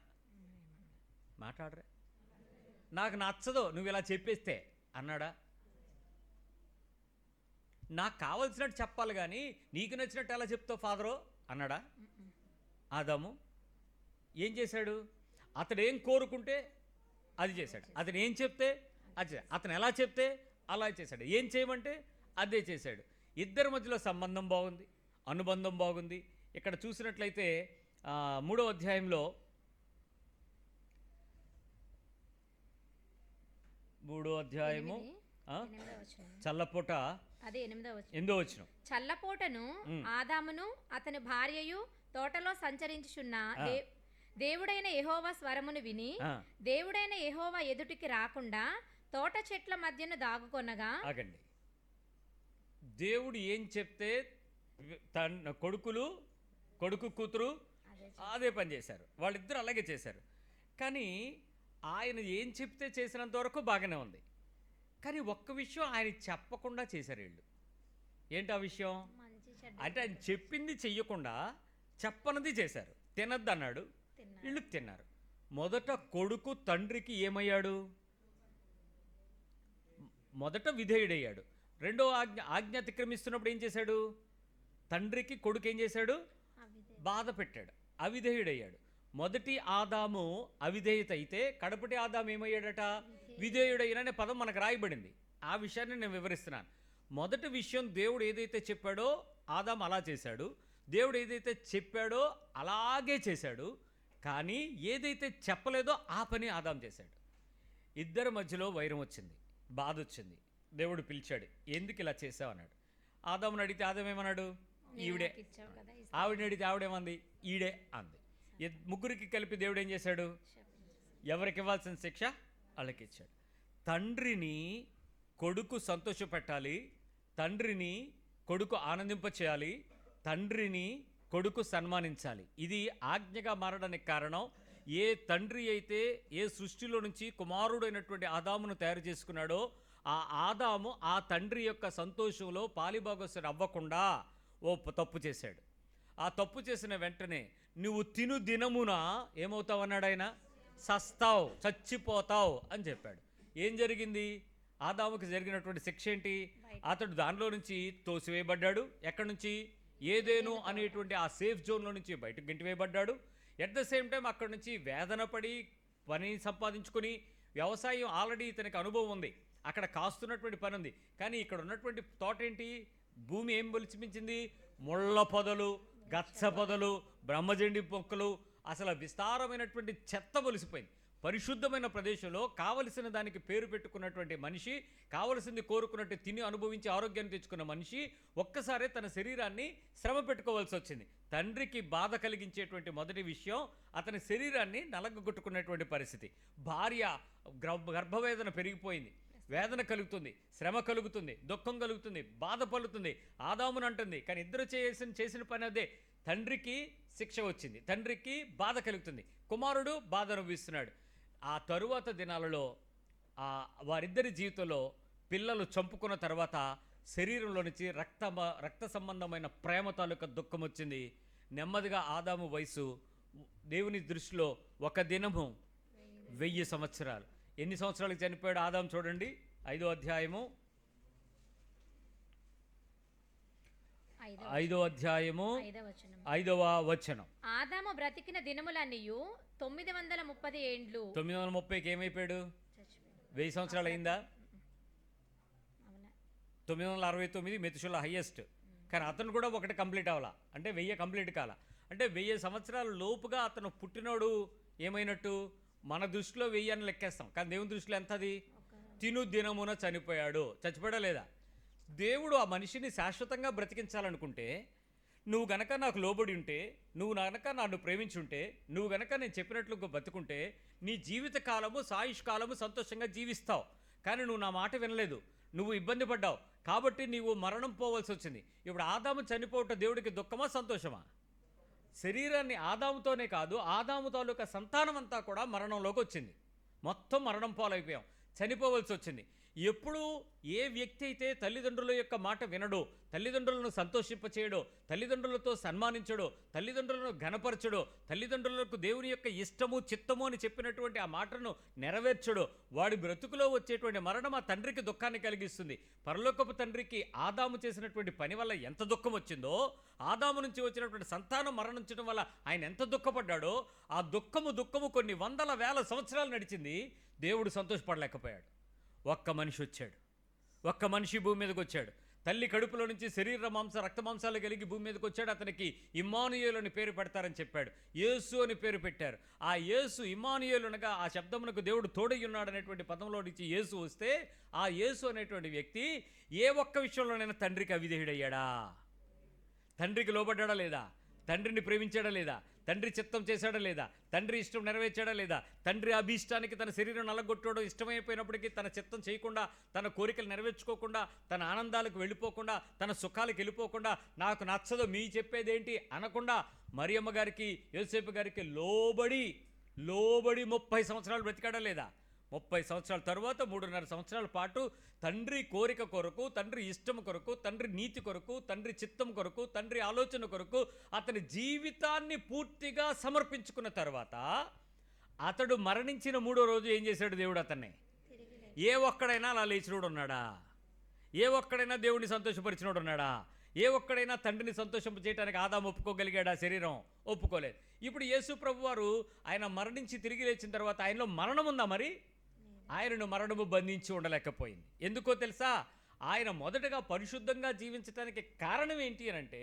మాట్లాడరా. నాకు నచ్చదు నువ్వు ఇలా చెప్పేస్తే అన్నాడా? నాకు కావలసినట్టు చెప్పాలి కానీ నీకు నచ్చినట్టు ఎలా చెప్తావు ఫాదరు అన్నాడా? ఆదాము ఏం చేశాడు? అతడు ఏం కోరుకుంటే అది చేశాడు. అతను ఏం చెప్తే అది చేశాడు. అతను ఎలా చెప్తే అలా చేశాడు. ఏం చేయమంటే అదే చేశాడు. ఇద్దరి మధ్యలో సంబంధం బాగుంది, అనుబంధం బాగుంది. ఇక్కడ చూసినట్లయితే 3వ అధ్యాయంలో 3వ అధ్యాయము చల్లపూట అదే 8వ వచనం. 8వ వచనం. చల్లపోటను ఆదామును అతని భార్యయు తోటలో సంచరించుచున్న దేవుడైన యెహోవా స్వరమును విని దేవుడైన యెహోవా ఎదుటికి రాకుండా తోట చెట్ల మధ్యను దాగుకొనగా. ఆగండి. దేవుడు ఏం చెప్తే కొడుకు కూతురు అదే పని చేశారు. వాళ్ళిద్దరూ అలాగే చేశారు. కానీ ఆయన ఏం చెప్తే చేసినంత వరకు బాగానే ఉంది. కానీ ఒక్క విషయం ఆయన చెప్పకుండా చేశారు వీళ్ళు. ఏంటి ఆ విషయం అంటే? ఆయన చెప్పింది చెయ్యకుండా చెప్పనది చేశారు. తినద్దు అన్నాడు, వీళ్ళు తిన్నారు. మొదట కొడుకు తండ్రికి ఏమయ్యాడు? మొదట విధేయుడయ్యాడు. రెండో ఆజ్ఞ అతిక్రమిస్తున్నప్పుడు ఏం చేశాడు? తండ్రికి కొడుకు ఏం చేశాడు? బాధ పెట్టాడు, అవిధేయుడయ్యాడు. మొదటి ఆదాము అవిధేయత అయితే కడపటి ఆదాము ఏమయ్యాడట? విధేయుడైన పదం మనకు రాయబడింది. ఆ విషయాన్ని నేను వివరిస్తున్నాను. మొదటి విషయం, దేవుడు ఏదైతే చెప్పాడో ఆదాము అలా చేశాడు. దేవుడు ఏదైతే చెప్పాడో అలాగే చేశాడు. కానీ ఏదైతే చెప్పలేదో ఆ పని ఆదాము చేశాడు. ఇద్దరి మధ్యలో వైరం వచ్చింది, బాధ వచ్చింది. దేవుడు పిలిచాడు, ఎందుకు ఇలా చేసావు అన్నాడు. ఆదాముని అడిగితే ఆదాము ఏమన్నాడు? ఈవిడే. ఆవిడని అడిగితే ఆవిడేమంది? ఈడే అంది. ముగ్గురికి కలిపి దేవుడు ఏం చేశాడు? ఎవరికి ఇవ్వాల్సిన శిక్ష వాళ్ళకి ఇచ్చాడు. తండ్రిని కొడుకు సంతోషపెట్టాలి, తండ్రిని కొడుకు ఆనందింపచేయాలి, తండ్రిని కొడుకు సన్మానించాలి. ఇది ఆజ్ఞగా మారడానికి కారణం, ఏ తండ్రి అయితే ఏ సృష్టిలో నుంచి కుమారుడైనటువంటి ఆదామును తయారు చేసుకున్నాడో ఆ ఆదాము ఆ తండ్రి యొక్క సంతోషంలో పాలిభాగస్సుడు అవ్వకుండా తప్పు చేశాడు. ఆ తప్పు చేసిన వెంటనే నువ్వు తిను దినమున ఏమవుతావు అన్నాడు ఆయన? సస్తావు, చచ్చిపోతావు అని చెప్పాడు. ఏం జరిగింది? ఆదాముకి జరిగినటువంటి శిక్ష ఏంటి? అతడు దానిలో నుంచి తోసివేయబడ్డాడు. ఎక్కడి నుంచి? ఏదేను అనేటువంటి ఆ సేఫ్ జోన్లో నుంచి బయటకు గెంటివేయబడ్డాడు. ఎట్ ద సేమ్ టైం అక్కడి నుంచి వేదన పడి పని సంపాదించుకొని, వ్యవసాయం ఆల్రెడీ ఇతనికి అనుభవం ఉంది, అక్కడ కాస్తున్నటువంటి పని ఉంది. కానీ ఇక్కడ ఉన్నటువంటి తోట ఏంటి? భూమి ఏం బలిచిపించింది? ముళ్ళ పొదలు, గచ్చ పొదలు, బ్రహ్మజండి మొక్కలు, అసలు విస్తారమైనటువంటి చెత్త బలిసిపోయింది. పరిశుద్ధమైన ప్రదేశంలో కావలసిన దానికి పేరు పెట్టుకున్నటువంటి మనిషి, కావలసింది కోరుకున్నట్టు తిని అనుభవించి ఆరోగ్యాన్ని తెచ్చుకున్న మనిషి ఒక్కసారే తన శరీరాన్ని శ్రమ పెట్టుకోవాల్సి వచ్చింది. తండ్రికి బాధ కలిగించేటువంటి మొదటి విషయం అతని శరీరాన్ని నలగొట్టుకున్నటువంటి పరిస్థితి. భార్య గర్భవేదన పెరిగిపోయింది, వేదన కలుగుతుంది, శ్రమ కలుగుతుంది, దుఃఖం కలుగుతుంది, బాధ పలుతుంది. ఆదామును అంటుంది, కానీ ఇద్దరు చేసిన పని అదే. తండ్రికి శిక్ష వచ్చింది, తండ్రికి బాధ కలుగుతుంది, కుమారుడు బాధ అనుభవిస్తున్నాడు. ఆ తరువాత దినాలలో వారిద్దరి జీవితంలో పిల్లలు చంపుకున్న తర్వాత శరీరంలో నుంచి రక్త సంబంధమైన ప్రేమ తాలూకా దుఃఖం వచ్చింది. నెమ్మదిగా ఆదాము వయసు దేవుని దృష్టిలో ఒక దినము 1000 సంవత్సరాలు. ఎన్ని సంవత్సరాలకు చనిపోయాడు ఆదాము చూడండి. 5వ అధ్యాయము 5వ అధ్యాయము 5వ వచనం. ఆదాము బ్రతికిన దినములన్నీయు 930 ఏండ్లు. 930కి ఏమైపోయాడు? 1000 సంవత్సరాలు అయిందా? 969 మెతుషుల హైయెస్ట్. కానీ అతను కూడా ఒకటి కంప్లీట్ అవ్వాల, అంటే 1000 కంప్లీట్ కాల. అంటే 1000 సంవత్సరాల లోపుగా అతను పుట్టినోడు ఏమైనట్టు? మన దృష్టిలో 1000 అని లెక్కేస్తాం, కానీ దేవుని దృష్టిలో ఎంత అది? తిను దినమున చనిపోయాడు. చచ్చిపోయాడా లేదా? దేవుడు ఆ మనిషిని శాశ్వతంగా బ్రతికించాలనుకుంటే, నువ్వు గనక నాకు లోబడి ఉంటే, నువ్వు గనక నన్ను ప్రేమించుంటే, నువ్వు గనక నేను చెప్పినట్లు బతుకుంటే, నీ జీవిత కాలము సాయుష్ కాలము సంతోషంగా జీవిస్తావు. కానీ నువ్వు నా మాట వినలేదు, నువ్వు ఇబ్బంది పడ్డావు, కాబట్టి నీవు మరణం పోవాల్సి వచ్చింది. ఇప్పుడు ఆదాము చనిపోవటం దేవుడికి దుఃఖమా సంతోషమా? శరీరాన్ని ఆదాముతోనే కాదు, ఆదాము తాలూకా సంతానం అంతా కూడా మరణంలోకి వచ్చింది. మొత్తం మరణం పాలైపోయాం, చనిపోవలసి వచ్చింది. ఎప్పుడు ఏ వ్యక్తి అయితే తల్లిదండ్రుల యొక్క మాట వినడో, తల్లిదండ్రులను సంతోషింపచేయడో, తల్లిదండ్రులతో సన్మానించడో, తల్లిదండ్రులను ఘనపరచడో, తల్లిదండ్రులకు దేవుని యొక్క ఇష్టము చిత్తము అని చెప్పినటువంటి ఆ మాటను నెరవేర్చడో, వాడి బ్రతుకులో వచ్చేటువంటి మరణం ఆ తండ్రికి దుఃఖాన్ని కలిగిస్తుంది. పరలోకపు తండ్రికి ఆదాము చేసినటువంటి పని వల్ల ఎంత దుఃఖం వచ్చిందో, ఆదాము నుంచి వచ్చినటువంటి సంతానం మరణించడం వల్ల ఆయన ఎంత దుఃఖపడ్డాడో, ఆ దుఃఖము కొన్ని వందల వేల సంవత్సరాలు నడిచింది. దేవుడు సంతోషపడలేకపోయాడు. ఒక్క మనిషి వచ్చాడు, ఒక్క మనిషి భూమి మీదకి వచ్చాడు. తల్లి కడుపులో నుంచి శరీర రక్త మాంసాలు కలిగి భూమి మీదకి వచ్చాడు. అతనికి ఇమ్మానుయేలు అని పేరు పెడతారని చెప్పాడు. యేసు అని పేరు పెట్టారు. ఆ యేసు ఇమ్మానుయేలు అనగా ఆ శబ్దమునకు దేవుడు తోడై ఉన్నాడు అనేటువంటి పదంలో నుంచి యేసు వస్తే, ఆ యేసు అనేటువంటి వ్యక్తి ఏ ఒక్క విషయంలోనైనా తండ్రికి అవిధేయుడయ్యాడా? తండ్రికి లోబడ్డా లేదా? తండ్రిని ప్రేమించాడా లేదా? తండ్రి చిత్తం చేశాడా లేదా? తండ్రి ఇష్టం నెరవేర్చాడా లేదా? తండ్రి అభీష్టానికి తన శరీరం నల్లగొట్టడం ఇష్టమైపోయినప్పటికీ తన చిత్తం చేయకుండా, తన కోరికలు నెరవేర్చుకోకుండా, తన ఆనందాలకు వెళ్ళిపోకుండా, తన సుఖాలకు వెళ్ళిపోకుండా, నాకు నచ్చదు మీ చెప్పేదేంటి అనకుండా, మరియమ్మ గారికి యోసేపు గారికి లోబడి 30 సంవత్సరాలు బ్రతికాడా లేదా? 30 సంవత్సరాల తర్వాత 3.5 సంవత్సరాల పాటు తండ్రి కోరిక కొరకు, తండ్రి ఇష్టం కొరకు, తండ్రి నీతి కొరకు, తండ్రి చిత్తం కొరకు, తండ్రి ఆలోచన కొరకు అతని జీవితాన్ని పూర్తిగా సమర్పించుకున్న తర్వాత, అతడు మరణించిన 3వ రోజు ఏం చేశాడు దేవుడు? అతన్ని ఏ ఒక్కడైనా అలా లేచినోడు ఉన్నాడా? ఏ ఒక్కడైనా దేవుడిని సంతోషపరిచినోడు ఉన్నాడా? ఏ ఒక్కడైనా తండ్రిని సంతోషం చేయడానికి ఆదాము ఒప్పుకోగలిగాడా? శరీరం ఒప్పుకోలేదు. ఇప్పుడు యేసు ప్రభు వారు ఆయన మరణించి తిరిగి లేచిన తర్వాత ఆయనలో మరణం ఉందా? మరి ఆయనను మరణము బంధించి ఉండలేకపోయింది. ఎందుకో తెలుసా? ఆయన మొదటగా పరిశుద్ధంగా జీవించడానికి కారణం ఏంటి అని అంటే,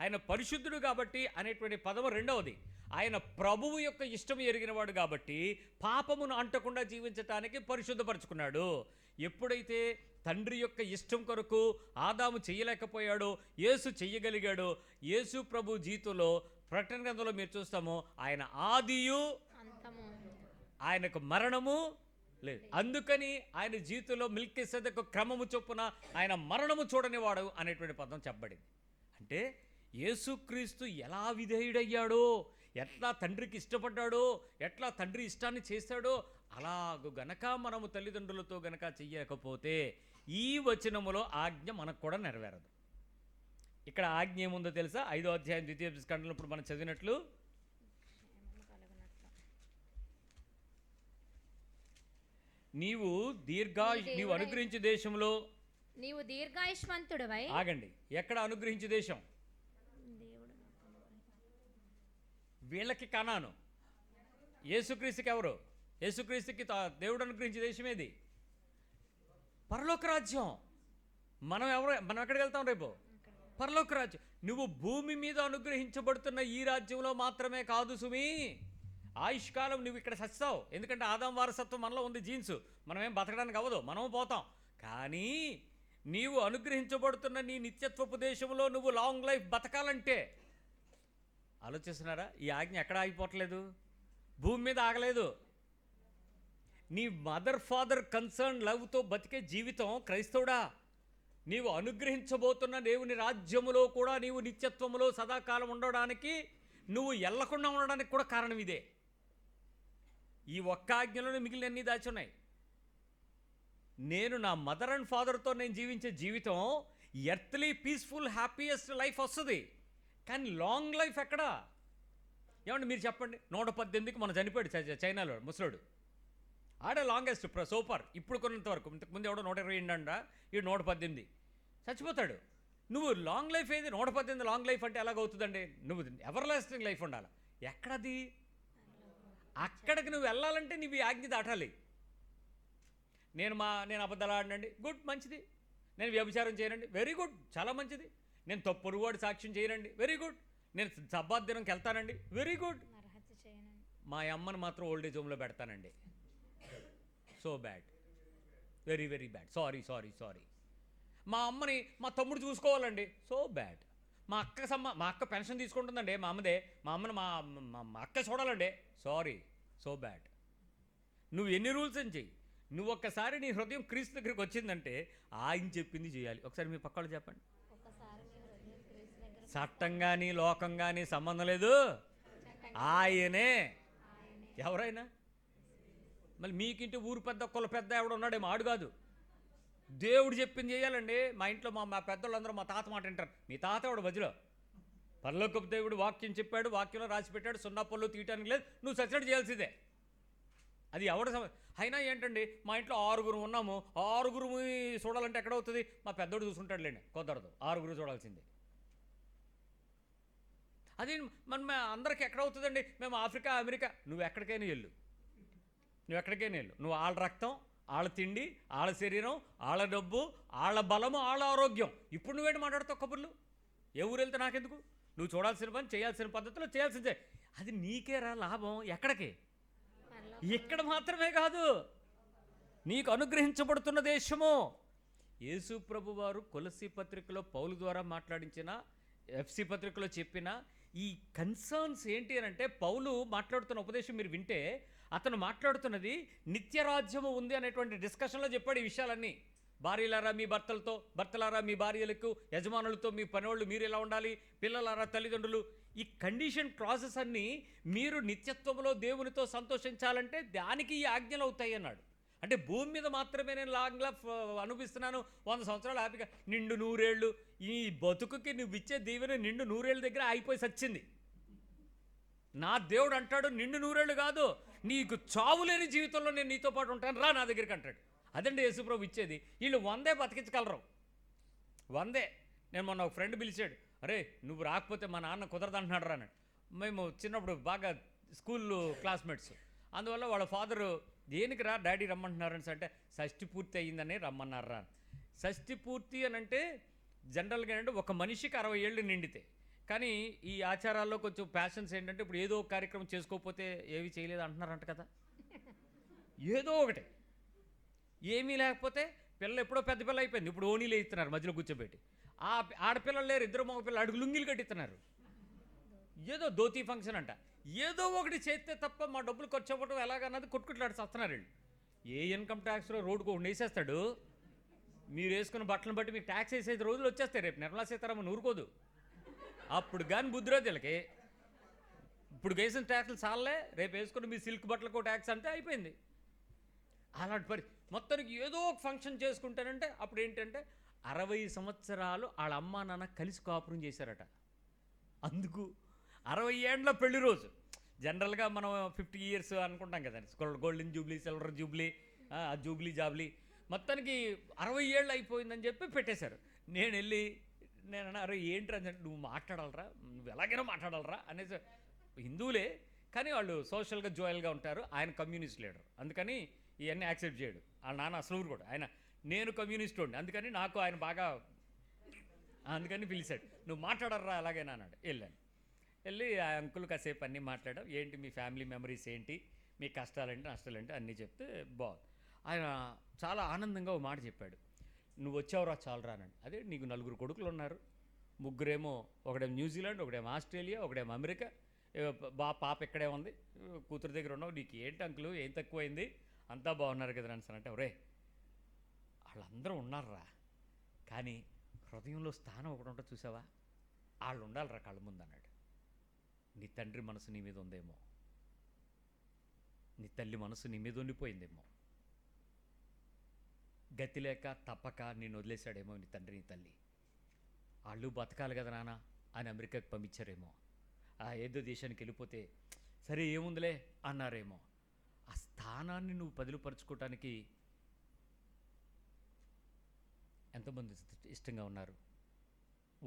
ఆయన పరిశుద్ధుడు కాబట్టి అనేటువంటి పదము రెండవది. ఆయన ప్రభువు యొక్క ఇష్టం ఎరిగినవాడు కాబట్టి పాపమును అంటకుండా జీవించటానికి పరిశుద్ధపరచుకున్నాడు. ఎప్పుడైతే తండ్రి యొక్క ఇష్టం కొరకు ఆదాము చెయ్యలేకపోయాడో, యేసు చెయ్యగలిగాడో, యేసు ప్రభు జీవితంలో ప్రకటన గ్రంథంలో మీరు చూస్తాము, ఆయన ఆదియు ఆయనకు మరణము లేదు. అందుకని ఆయన జీవితంలో మెల్కీసెదెకు క్రమము చొప్పున ఆయన మరణము చూడని వాడు అనేటువంటి పదం చెప్పబడింది. అంటే యేసుక్రీస్తు ఎలా విధేయుడయ్యాడో, ఎట్లా తండ్రికి ఇష్టపడ్డాడో, ఎట్లా తండ్రి ఇష్టాన్ని చేశాడో, అలాగూ గనక మనము తల్లిదండ్రులతో గనక చెయ్యకపోతే ఈ వచనములో ఆజ్ఞ మనకు కూడా నెరవేరదు. ఇక్కడ ఆజ్ఞ ఏముందో తెలుసా? 5వ అధ్యాయం 2వ ఖండంలో ఇప్పుడు మనం చదివినట్లు, నీవు అనుగ్రహించే దేశంలో నీవు దీర్ఘాయుష్మంతుడవై. ఆగండి, ఎక్కడ అనుగ్రహించే దేశం? వీళ్ళకి కనాను. యేసుక్రీస్తుకి ఎవరు? యేసుక్రీస్తుకి దేవుడు అనుగ్రహించే దేశం ఏది? పరలోక రాజ్యం. మనం ఎక్కడికి వెళ్తాం రేపు? పరలోక రాజ్యం. నువ్వు భూమి మీద అనుగ్రహించబడుతున్న ఈ రాజ్యంలో మాత్రమే కాదు సుమి, ఆయుష్కాలం నువ్వు ఇక్కడ సస్తావు. ఎందుకంటే ఆదాం వారసత్వం మనలో ఉంది, జీన్స్. మనమేం బతకడానికి అవ్వదు, మనము పోతాం. కానీ నీవు అనుగ్రహించబడుతున్న నీ నిత్యత్వపు దేశంలో నువ్వు లాంగ్ లైఫ్ బతకాలంటే, ఆలోచిస్తున్నారా? ఈ ఆజ్ఞ ఎక్కడ ఆగిపోవట్లేదు, భూమి మీద ఆగలేదు. నీ మదర్ ఫాదర్ కన్సర్న్ లవ్తో బతికే జీవితం క్రైస్తవుడా. నీవు అనుగ్రహించబోతున్న దేవుని రాజ్యములో కూడా నీవు నిత్యత్వములో సదాకాలం ఉండడానికి, నువ్వు ఎల్లకుండా ఉండడానికి కూడా కారణం ఇదే. ఈ ఒక్క ఆజ్ఞలోనే మిగిలిన అన్నీ దాచి ఉన్నాయి. నేను నా మదర్ అండ్ ఫాదర్తో నేను జీవించే జీవితం ఎర్త్లీ పీస్ఫుల్ హ్యాపీయెస్ట్ లైఫ్ వస్తుంది, కానీ లాంగ్ లైఫ్ ఎక్కడా? ఏమంటే మీరు చెప్పండి. 118కి మనం చనిపోయాడు చైనాలో ముసలోడు. ఆడే లాంగెస్ట్ సూపర్ ఇప్పుడు కొన్నంత వరకు. ఇంతకుముందు ఎవడో 120 అంట, ఈ 118 చచ్చిపోతాడు. నువ్వు లాంగ్ లైఫ్ ఏది 118 లాంగ్ లైఫ్ అంటే ఎలాగవుతుందండి? నువ్వు ఎవర్ లాస్టింగ్ లైఫ్ ఉండాలి. ఎక్కడది? అక్కడికి నువ్వు వెళ్ళాలంటే నువ్వు ఈ ఆజ్ఞ దాటాలి. నేను అబద్ధాలు ఆడినండి, గుడ్, మంచిది. నేను వ్యభిచారం చేయనండి, వెరీ గుడ్, చాలా మంచిది. నేను పొరుగువాడు సాక్ష్యం చేయనండి, వెరీ గుడ్. నేను సబ్బాత్ దినంకి వెళ్తానండి, వెరీ గుడ్. నరహత్య చేయనండి. మా అమ్మని మాత్రం ఓల్డేజ్ హోమ్లో పెడతానండి, so bad, very very bad, sorry sorry sorry. మా అమ్మని మా తమ్ముడు చూసుకోవాలండి, సో బ్యాడ్. మా అక్క పెన్షన్ తీసుకుంటుందండి, మా అమ్మదే. మా అమ్మని మా అక్క చూడాలండి, సారీ, సో బ్యాడ్. నువ్వు ఎన్ని రూల్స్ అని చెయ్యి, నువ్వు ఒక్కసారి నీ హృదయం క్రీస్తు దగ్గరికి వచ్చిందంటే ఆయన చెప్పింది చేయాలి. ఒకసారి మీ పక్కవాళ్ళు చెప్పండి. చట్టం కానీ లోకం కానీ సంబంధం లేదు, ఆయనే. ఎవరైనా మళ్ళీ మీకింటి ఊరు పెద్ద కుల పెద్ద ఎవడు ఉన్నాడేమో, ఆడు కాదు. దేవుడు చెప్పింది చేయాలండి. మా ఇంట్లో మా పెద్దోళ్ళందరూ మా తాత మాట వింటారు. మీ తాత ఎవడు మధ్యలో? పరలోకపు దేవుడు వాక్యం చెప్పాడు, వాక్యంలో రాసి పెట్టాడు, సున్నా పళ్ళు తీయటానికి లేదు, నువ్వు సబ్సిడీ చేయాల్సిందే. అది అయినా ఏంటండి, మా ఇంట్లో 6 ఉన్నాము, 6 చూడాలంటే ఎక్కడవుతుంది? మా పెద్దోడు చూసుకుంటాడులేండి, కుదరదు, 6 చూడాల్సిందే. అది మన అందరికి ఎక్కడవుతుందండి? మేము ఆఫ్రికా, అమెరికా. నువ్వు ఎక్కడికైనా వెళ్ళు, నువ్వు వాళ్ళ రక్తం, వాళ్ళ తిండి, వాళ్ళ శరీరం, వాళ్ళ డబ్బు, వాళ్ళ బలము, వాళ్ళ ఆరోగ్యం. ఇప్పుడు నువ్వేంటి మాట్లాడుతావు కబుర్లు? ఏ ఊరు వెళ్తే నాకెందుకు? నువ్వు చూడాల్సిన పని చేయాల్సిన పద్ధతిలో చేయాల్సిందే. అది నీకేరా లాభం. ఎక్కడికి? ఇక్కడ మాత్రమే కాదు, నీకు అనుగ్రహించబడుతున్న దేశము. యేసు ప్రభు వారు కొలస్సీ పత్రికలో పౌలు ద్వారా మాట్లాడించిన, ఎఫ్సి పత్రికలో చెప్పిన ఈ కన్సర్న్స్ ఏంటి అని అంటే, పౌలు మాట్లాడుతున్న ఉపదేశం మీరు వింటే అతను మాట్లాడుతున్నది నిత్యరాజ్యము ఉంది అనేటువంటి డిస్కషన్లో చెప్పాడు ఈ విషయాలన్నీ. భార్యలారా మీ భర్తలతో, భర్తలారా మీ భార్యలకు, యజమానులతో మీ పనివాళ్ళు మీరు ఎలా ఉండాలి, పిల్లలారా తల్లిదండ్రులు. ఈ కండిషన్ క్లాసెస్ అన్నీ మీరు నిత్యత్వంలో దేవునితో సంతోషించాలంటే దానికి ఈ ఆజ్ఞలు అవుతాయి అన్నాడు. అంటే భూమి మీద మాత్రమే నేను లాంగ్ లైఫ్ అనుభవిస్తున్నాను, 100 సంవత్సరాలు హ్యాపీగా, నిండు 100 ఏళ్ళు. ఈ బతుకుకి నువ్వు ఇచ్చే దీవెన నిండు 100 ఏళ్ళ దగ్గర అయిపోయి సచ్చింది. నా దేవుడు అంటాడు, నిండు 100 ఏళ్ళు కాదు, నీకు చావులేని జీవితంలో నేను నీతో పాటు ఉంటాను, రా నా దగ్గరికి అంటాడు. అదండి యేసుప్రభు ఇచ్చేది. వీళ్ళు 100 బతికించగలరు, 100. నేను మొన్న ఒక ఫ్రెండ్ పిలిచాడు, అరే నువ్వు రాకపోతే మా నాన్న కుదరదంటున్నాడు రా అన్నాడు. మేము చిన్నప్పుడు బాగా స్కూల్ క్లాస్మేట్స్. అందువల్ల వాళ్ళ ఫాదరు, దేనికి రా డాడీ రమ్మంటున్నారని అంటే, షష్ఠి పూర్తి అయ్యిందని రమ్మన్నారు రా. షష్ఠి పూర్తి అని అంటే జనరల్గా ఏంటంటే ఒక మనిషికి 60 ఏళ్ళు నిండితే. కానీ ఈ ఆచారాల్లో కొంచెం ప్యాషన్స్ ఏంటంటే, ఇప్పుడు ఏదో ఒక కార్యక్రమం చేసుకోకపోతే ఏవి చేయలేదు అంటున్నారంట కదా. ఏదో ఒకటి, ఏమీ లేకపోతే పిల్ల ఎప్పుడో పెద్ద పిల్ల అయిపోయింది, ఇప్పుడు ఓనీలు ఇస్తున్నారు మధ్యలో కూర్చోబెట్టి. ఆ ఆడపిల్లలు లేరు, 2 మగ పిల్లలు అడుగు లుంగిలు కట్టిస్తున్నారు. ఏదో ధోతీ ఫంక్షన్ అంట, ఏదో ఒకటి చేస్తే తప్ప మా డబ్బులు ఖర్చు అవ్వడం ఎలాగన్నది కొట్టుకుట్లాడి వస్తున్నారు వీళ్ళు. ఏ ఇన్కమ్ ట్యాక్స్లో రోడ్డుకు ఒకటి వేసేస్తాడు, మీరు వేసుకున్న బట్టలను బట్టి మీకు ట్యాక్స్ వేసేది రోజులు వచ్చేస్తాయి. రేపు నిర్మలా సీతారామన్ ఊరుకోదు, అప్పుడు కానీ బుద్ధిరాదు వీళ్ళకి. ఇప్పుడు వేసిన ట్యాక్స్లు చాలే, రేపు వేసుకుని మీ సిల్క్ బట్టలకు ట్యాక్స్ అంటే అయిపోయింది. అలాంటి మొత్తానికి ఏదో ఒక ఫంక్షన్ చేసుకుంటానంటే అప్పుడు ఏంటంటే 60 సంవత్సరాలు వాళ్ళ అమ్మా నాన్న కలిసి కాపురం చేశారట. అందుకు 60 ఏండ్ల పెళ్లి రోజు. జనరల్గా మనం 50 years అనుకుంటాం కదండి, golden jubilee, silver jubilee, jubilee జాబ్లీ. మొత్తానికి 60 ఏళ్ళు అయిపోయిందని చెప్పి పెట్టేశారు. నేను వెళ్ళి నేను అరే ఏంటి అని, నువ్వు మాట్లాడాలరా, నువ్వు ఎలాగైనా మాట్లాడాలరా అనేసి. హిందువులే కానీ వాళ్ళు సోషల్గా జోయల్గా ఉంటారు. ఆయన కమ్యూనిస్ట్ లీడర్, అందుకని ఇవన్నీ యాక్సెప్ట్ చేయడు. వాళ్ళ నాన్న అసలు ఊరు కూడా ఆయన, నేను కమ్యూనిస్ట్ ఉండి, అందుకని నాకు ఆయన బాగా, అందుకని పిలిచాడు, నువ్వు మాట్లాడరా ఎలాగైనా అన్నాడు. వెళ్ళి ఆ అంకుల్ కాసేపు అన్నీ మాట్లాడాం. ఏంటి మీ ఫ్యామిలీ మెమరీస్ ఏంటి, మీ కష్టాలేంటి నష్టాలేంటి అన్నీ చెప్తే బాగుంది. ఆయన చాలా ఆనందంగా ఒక మాట చెప్పాడు, నువ్వు వచ్చావురా చాలరా అన్నాడు. అదే నీకు 4 కొడుకులు ఉన్నారు, 3 ఒకడేమో న్యూజిలాండ్, ఒకడేమో ఆస్ట్రేలియా, ఒకడేమో అమెరికా, పాప ఇక్కడే ఉంది, కూతురు దగ్గర ఉన్నావు, నీకు ఏంటి అంకులు ఏం తక్కువైంది, అంతా బాగున్నారు కదా అని అంటే, ఒరే వాళ్ళందరూ ఉన్నారురా, కానీ హృదయంలో స్థానం ఒకటి ఉంటుంది చూసావా, వాళ్ళు ఉండాలిరా కళ్ళ ముందు అన్నాడు. నీ తండ్రి మనసు నీ మీద ఉందేమో, నీ తల్లి మనసు నీ మీద ఉండిపోయిందేమో, గతి లేక తప్పక నేను వదిలేశాడేమో నీ తండ్రి నీ తల్లి. వాళ్ళు బతకాలి కదా నాన్న అని అమెరికాకి పంపించారేమో, ఏదో దేశానికి వెళ్ళిపోతే సరే ఏముందిలే అన్నారేమో. ఆ స్థానాన్ని నువ్వు పదిలిపరుచుకోవటానికి ఎంతమంది ఇష్టంగా ఉన్నారు?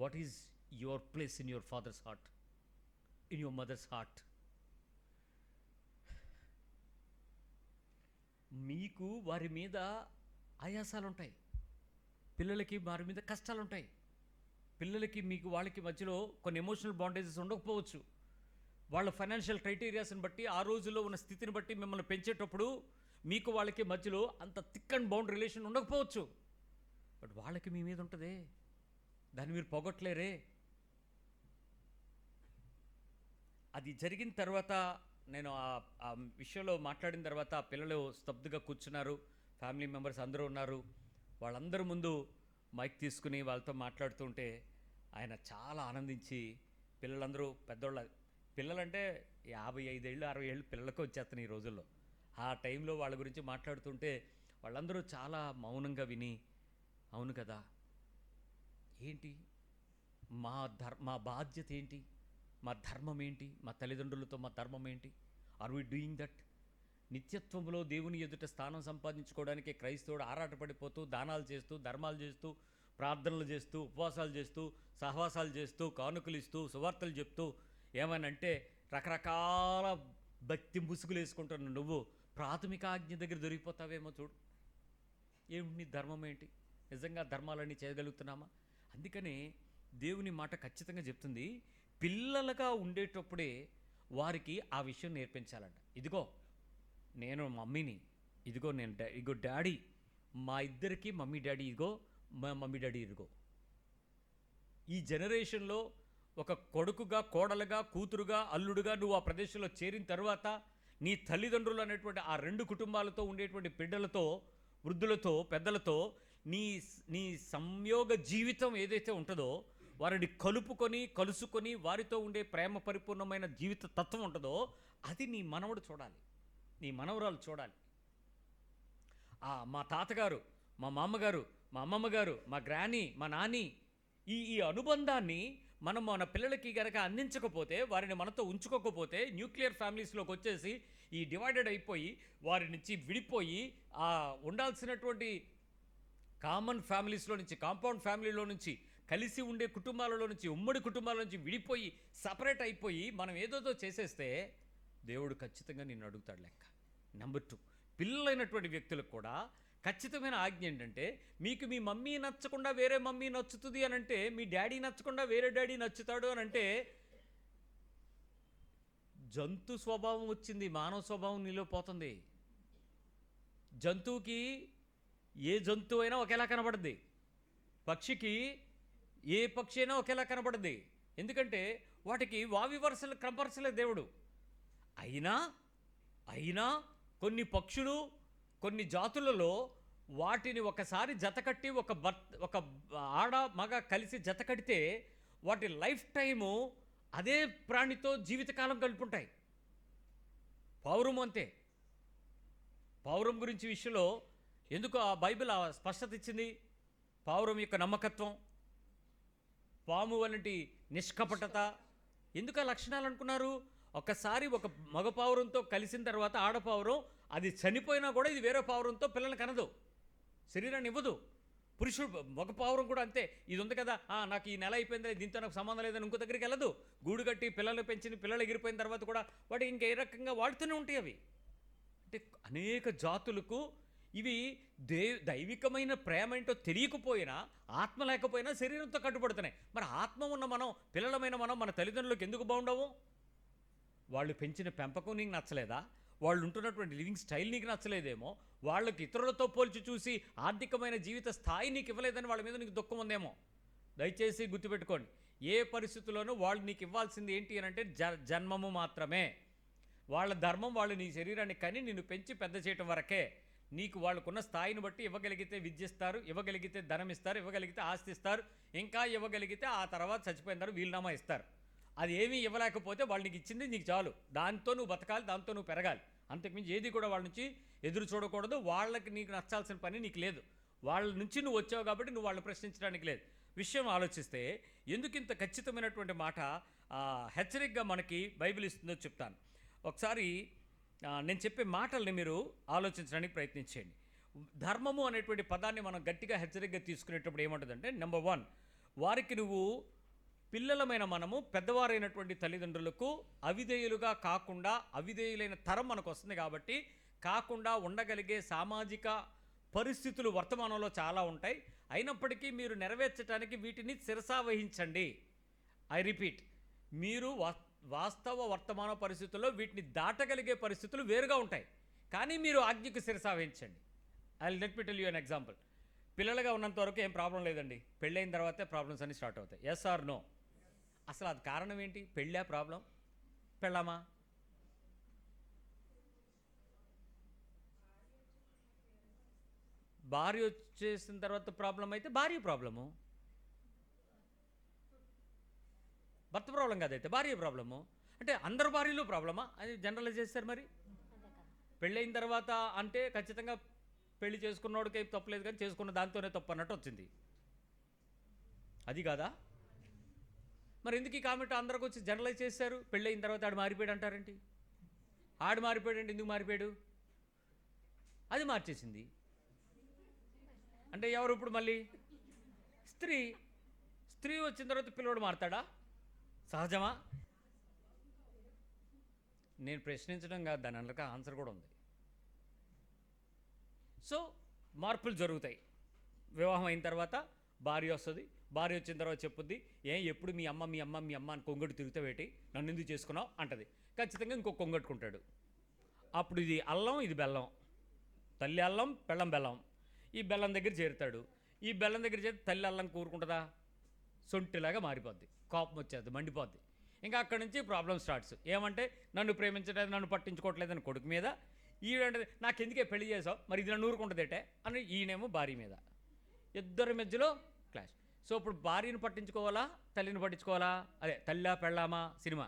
What is your place in your father's heart, in your mother's heart? మీకు వారి మీద ఆయాసాలు ఉంటాయి, పిల్లలకి వారి మీద కష్టాలు ఉంటాయి, పిల్లలకి మీకు వాళ్ళకి మధ్యలో కొన్ని ఎమోషనల్ బాండేజెస్ ఉండకపోవచ్చు. వాళ్ళ ఫైనాన్షియల్ క్రైటీరియాస్ని బట్టి, ఆ రోజుల్లో ఉన్న స్థితిని బట్టి మిమ్మల్ని పెంచేటప్పుడు మీకు వాళ్ళకి మధ్యలో అంత థిక్ అండ్ బౌండ్ రిలేషన్ ఉండకపోవచ్చు. బట్ వాళ్ళకి మీ మీద ఉంటుందే, దాన్ని మీరు పోగొట్టలేరే. అది జరిగిన తర్వాత నేను ఆ విషయంలో మాట్లాడిన తర్వాత ఆ పిల్లలు స్తబ్దుగా కూర్చున్నారు, ఫ్యామిలీ మెంబర్స్ అందరూ ఉన్నారు. వాళ్ళందరి ముందు మైక్ తీసుకుని వాళ్ళతో మాట్లాడుతుంటే ఆయన చాలా ఆనందించి, పిల్లలందరూ పెద్దోళ్ళ పిల్లలంటే 55 ఏళ్ళు 60 ఏళ్ళు పిల్లలకు వచ్చేస్తున్నాయి ఈ రోజుల్లో. ఆ టైంలో వాళ్ళ గురించి మాట్లాడుతుంటే వాళ్ళందరూ చాలా మౌనంగా విని, అవును కదా, ఏంటి మా బాధ్యత ఏంటి, మా ధర్మం ఏంటి, మా తల్లిదండ్రులతో మా ధర్మం ఏంటి, ఆర్ వి డూయింగ్ దట్? నిత్యత్వంలో దేవుని ఎదుట స్థానం సంపాదించుకోవడానికి క్రైస్తవుడు ఆరాటపడిపోతూ దానాలు చేస్తూ, ధర్మాలు చేస్తూ, ప్రార్థనలు చేస్తూ, ఉపవాసాలు చేస్తూ, సహవాసాలు చేస్తూ, కానుకలు ఇస్తూ, సువార్తలు చెప్తూ, ఏమనంటే రకరకాల భక్తి ముసుగులు వేసుకుంటున్న నువ్వు ప్రాథమిక ఆజ్ఞ దగ్గర దొరికిపోతావేమో చూడు. ఏమిటి నీ ధర్మం ఏంటి? నిజంగా ధర్మాలన్నీ చేయగలుగుతున్నామా? అందుకని దేవుని మాట ఖచ్చితంగా చెప్తుంది, పిల్లలుగా ఉండేటప్పుడే వారికి ఆ విషయం నేర్పించాలంట. ఇదిగో నేను మమ్మీని, ఇదిగో నేను ఇదిగో డాడీ, మా ఇద్దరికి మమ్మీ డాడీ, ఇదిగో మా మమ్మీ డాడీ, ఇదిగో. ఈ జనరేషన్లో ఒక కొడుకుగా, కోడలుగా, కూతురుగా, అల్లుడుగా నువ్వు ఆ ప్రదేశంలో చేరిన తర్వాత నీ తల్లిదండ్రులు అనేటువంటి ఆ 2 కుటుంబాలతో ఉండేటువంటి బిడ్డలతో, వృద్ధులతో, పెద్దలతో నీ సంయోగ జీవితం ఏదైతే ఉంటుందో, వారిని కలుసుకొని వారితో ఉండే ప్రేమ పరిపూర్ణమైన జీవిత తత్వం ఉంటుందో, అది నీ మనవడు చూడాలి, నీ మనవరాలు చూడాలి. మా తాతగారు, మా మామగారు, మా అమ్మమ్మగారు, మా గ్రానీ, మా నాని, ఈ అనుబంధాన్ని మనం మన పిల్లలకి కనుక అందించకపోతే, వారిని మనతో ఉంచుకోకపోతే, న్యూక్లియర్ ఫ్యామిలీస్లోకి వచ్చేసి ఈ డివైడెడ్ అయిపోయి వారి నుంచి విడిపోయి ఉండాల్సినటువంటి కామన్ ఫ్యామిలీస్లో నుంచి, కాంపౌండ్ ఫ్యామిలీలో నుంచి, కలిసి ఉండే కుటుంబాలలో నుంచి, ఉమ్మడి కుటుంబాల నుంచి విడిపోయి సపరేట్ అయిపోయి మనం ఏదోదో చేసేస్తే దేవుడు ఖచ్చితంగా నిన్ను అడుగుతాడు లెక్క. నెంబర్ 2, పిల్లలైనటువంటి వ్యక్తులకు కూడా ఖచ్చితమైన ఆజ్ఞ ఏంటంటే, మీకు మీ మమ్మీ నచ్చకుండా వేరే మమ్మీ నచ్చుతుంది అని అంటే, మీ డాడీ నచ్చకుండా వేరే డాడీ నచ్చుతాడు అని అంటే, జంతు స్వభావం వచ్చింది, మానవ స్వభావం నీలో పోతుంది. జంతువుకి ఏ జంతువు అయినా ఒకేలా కనబడుద్ది, పక్షికి ఏ పక్షి అయినా ఒకేలా కనబడుద్ది. ఎందుకంటే వాటికి వావి వరుసలు కనపరచలే దేవుడు. అయినా కొన్ని పక్షులు, కొన్ని జాతులలో వాటిని ఒకసారి జతకట్టి, ఒక ఆడ మగ కలిసి జతకడితే వాటి లైఫ్ టైము అదే ప్రాణితో జీవితకాలం గడుపుంటాయి. పావురం అంతే. పావురం గురించి విషయంలో ఎందుకు ఆ బైబిల్ ఆ స్పష్టత ఇచ్చింది? పావురం యొక్క నమ్మకత్వం, పాము వంటి నిష్కపటత. ఎందుకు ఆ లక్షణాలు అనుకున్నారు? ఒకసారి ఒక మగ పావురంతో కలిసిన తర్వాత ఆడపావురం అది చనిపోయినా కూడా ఇది వేరే పావురంతో పిల్లల్ని కనదు, శరీరాన్ని ఇవ్వదు. మగ పావురం కూడా అంతే. ఇది ఉంది కదా, నాకు ఈ నెల అయిపోయింది, దీంతో నాకు సంబంధం లేదని ఇంకో దగ్గరికి వెళ్ళదు. గూడు కట్టి పిల్లలు పెంచిన పిల్లలు ఎగిరిపోయిన తర్వాత కూడా వాటి ఇంకే రకంగా వాడుతూనే ఉంటాయి. అవి అంటే అనేక జాతులకు ఇవి దైవికమైన ప్రేమ ఏంటో తెలియకపోయినా, ఆత్మ లేకపోయినా శరీరంతో కట్టుబడుతున్నాయి. మరి ఆత్మ ఉన్న మనం, పిల్లలమైన మనం మన తల్లిదండ్రులకు ఎందుకు బాగుండవు? వాళ్ళు పెంచిన పెంపకం నీకు నచ్చలేదా? వాళ్ళు ఉంటున్నటువంటి లివింగ్ స్టైల్ నీకు నచ్చలేదేమో, వాళ్ళకి ఇతరులతో పోల్చి చూసి ఆర్థికమైన జీవిత స్థాయి నీకు ఇవ్వలేదని వాళ్ళ మీద నీకు దుఃఖం ఉందేమో. దయచేసి గుర్తుపెట్టుకోండి, ఏ పరిస్థితుల్లోనూ వాళ్ళు నీకు ఇవ్వాల్సింది ఏంటి అని అంటే జన్మము మాత్రమే. వాళ్ళ ధర్మం వాళ్ళు నీ శరీరాన్ని కని నిన్ను పెంచి పెద్ద చేయటం వరకే. నీకు వాళ్ళకున్న స్థాయిని బట్టి ఇవ్వగలిగితే విద్య ఇస్తారు, ఇవ్వగలిగితే ధనం ఇస్తారు, ఇవ్వగలిగితే ఆస్తి ఇస్తారు, ఇంకా ఇవ్వగలిగితే ఆ తర్వాత చచ్చిపోయిన తర్వాత వీలునామా ఇస్తారు. అది ఏమీ ఇవ్వలేకపోతే వాళ్ళు నీకు ఇచ్చింది నీకు చాలు, దాంతో నువ్వు బతకాలి, దాంతో నువ్వు పెరగాలి. అంతకుమించి ఏది కూడా వాళ్ళ నుంచి ఎదురు చూడకూడదు. వాళ్ళకి నీకు నచ్చాల్సిన పని నీకు లేదు. వాళ్ళ నుంచి నువ్వు వచ్చావు కాబట్టి నువ్వు వాళ్ళని ప్రశ్నించడానికి లేదు. విషయం ఆలోచిస్తే ఎందుకు ఇంత ఖచ్చితమైనటువంటి మాట హెచ్చరికగా మనకి బైబిల్ ఇస్తుందో చెప్తాను. ఒకసారి నేను చెప్పే మాటల్ని మీరు ఆలోచించడానికి ప్రయత్నించండి. ధర్మము అనేటువంటి పదాన్ని మనం గట్టిగా హెచ్చరికగా తీసుకునేటప్పుడు ఏమంటుందంటే, నెంబర్ 1, వారికి నువ్వు పిల్లలమైన మనము పెద్దవారైనటువంటి తల్లిదండ్రులకు అవిధేయులుగా కాకుండా, అవిధేయులైన తరం మనకు వస్తుంది కాబట్టి కాకుండా ఉండగలిగే సామాజిక పరిస్థితులు వర్తమానంలో చాలా ఉంటాయి. అయినప్పటికీ మీరు నెరవేర్చడానికి వీటిని శిరసావహించండి. ఐ రిపీట్, మీరు వాస్తవ వర్తమాన పరిస్థితుల్లో వీటిని దాటగలిగే పరిస్థితులు వేరుగా ఉంటాయి, కానీ మీరు ఆజ్ఞకు శిరసావహించండి. I let me tell you an example. పిల్లలుగా ఉన్నంత వరకు ఏం ప్రాబ్లం లేదండి, పెళ్ళైన తర్వాతే ప్రాబ్లమ్స్ అన్నీ స్టార్ట్ అవుతాయి. Yes or no? అసలు అది కారణం ఏంటి? పెళ్ళా ప్రాబ్లం? పెళ్ళామా? భార్య వచ్చేసిన తర్వాత ప్రాబ్లం అయితే భార్య ప్రాబ్లము, భర్త ప్రాబ్లం కాదైతే భార్య ప్రాబ్లము. అంటే అందరు భార్యలు ప్రాబ్లమా అది జనరలైజ్ చేస్తారు. మరి పెళ్ళైన తర్వాత అంటే ఖచ్చితంగా పెళ్లి చేసుకున్నోడికి తప్పలేదు, కానీ చేసుకున్న దాంతోనే తప్పు అన్నట్టు వచ్చింది. అది కాదా? మరి ఎందుకు ఈ కామెంట్ అందరికి వచ్చి జనరలైజ్ చేశారు? పెళ్ళైన తర్వాత ఆడు మారిపోయాడు అంటారేంటి? ఆడు మారిపోయాడు అంటే ఎందుకు మారిపోయాడు? అది మార్చేసింది. అంటే ఎవరు ఇప్పుడు మళ్ళీ? స్త్రీ వచ్చిన తర్వాత పిల్లోడు మారతాడా? సహజమా? నేను ప్రశ్నించడం కాదు, దాని అందరికీ ఆన్సర్ కూడా ఉంది. సో మార్పులు జరుగుతాయి. వివాహం అయిన తర్వాత భార్య వస్తుంది, భార్య వచ్చిన తర్వాత చెప్పుద్ది, ఎప్పుడు మీ అమ్మ అని కొంగడు తిరుగుతావేటి, నన్ను ఎందుకు చేసుకున్నావు అంటది. ఖచ్చితంగా ఇంకో కొంగట్టుకుంటాడు. అప్పుడు ఇది అల్లం, ఇది బెల్లం, తల్లి అల్లం, పెళ్ళం బెల్లం. ఈ బెల్లం దగ్గర చేరుతాడు. ఈ బెల్లం దగ్గర చేరి తల్లి అల్లం కూరుకుంటుందా? సొంటిలాగా మారిపోద్ది, కోపం వచ్చేది, మండిపోద్ది. ఇంకా అక్కడి నుంచి ప్రాబ్లమ్ స్టార్ట్స్. ఏమంటే నన్ను ప్రేమించలేదు, నన్ను పట్టించుకోవట్లేదని కొడుకు మీద, ఈడంటే నాకెందుకే పెళ్లి చేసావు, మరి ఇది నన్ను ఊరుకుంటుందేటే అని ఈయనేమో భార్య మీద. ఇద్దరి మధ్యలో క్లాష్. సో ఇప్పుడు భార్యను పట్టించుకోవాలా, తల్లిని పట్టించుకోవాలా? అదే తల్లా పెళ్ళామా సినిమా.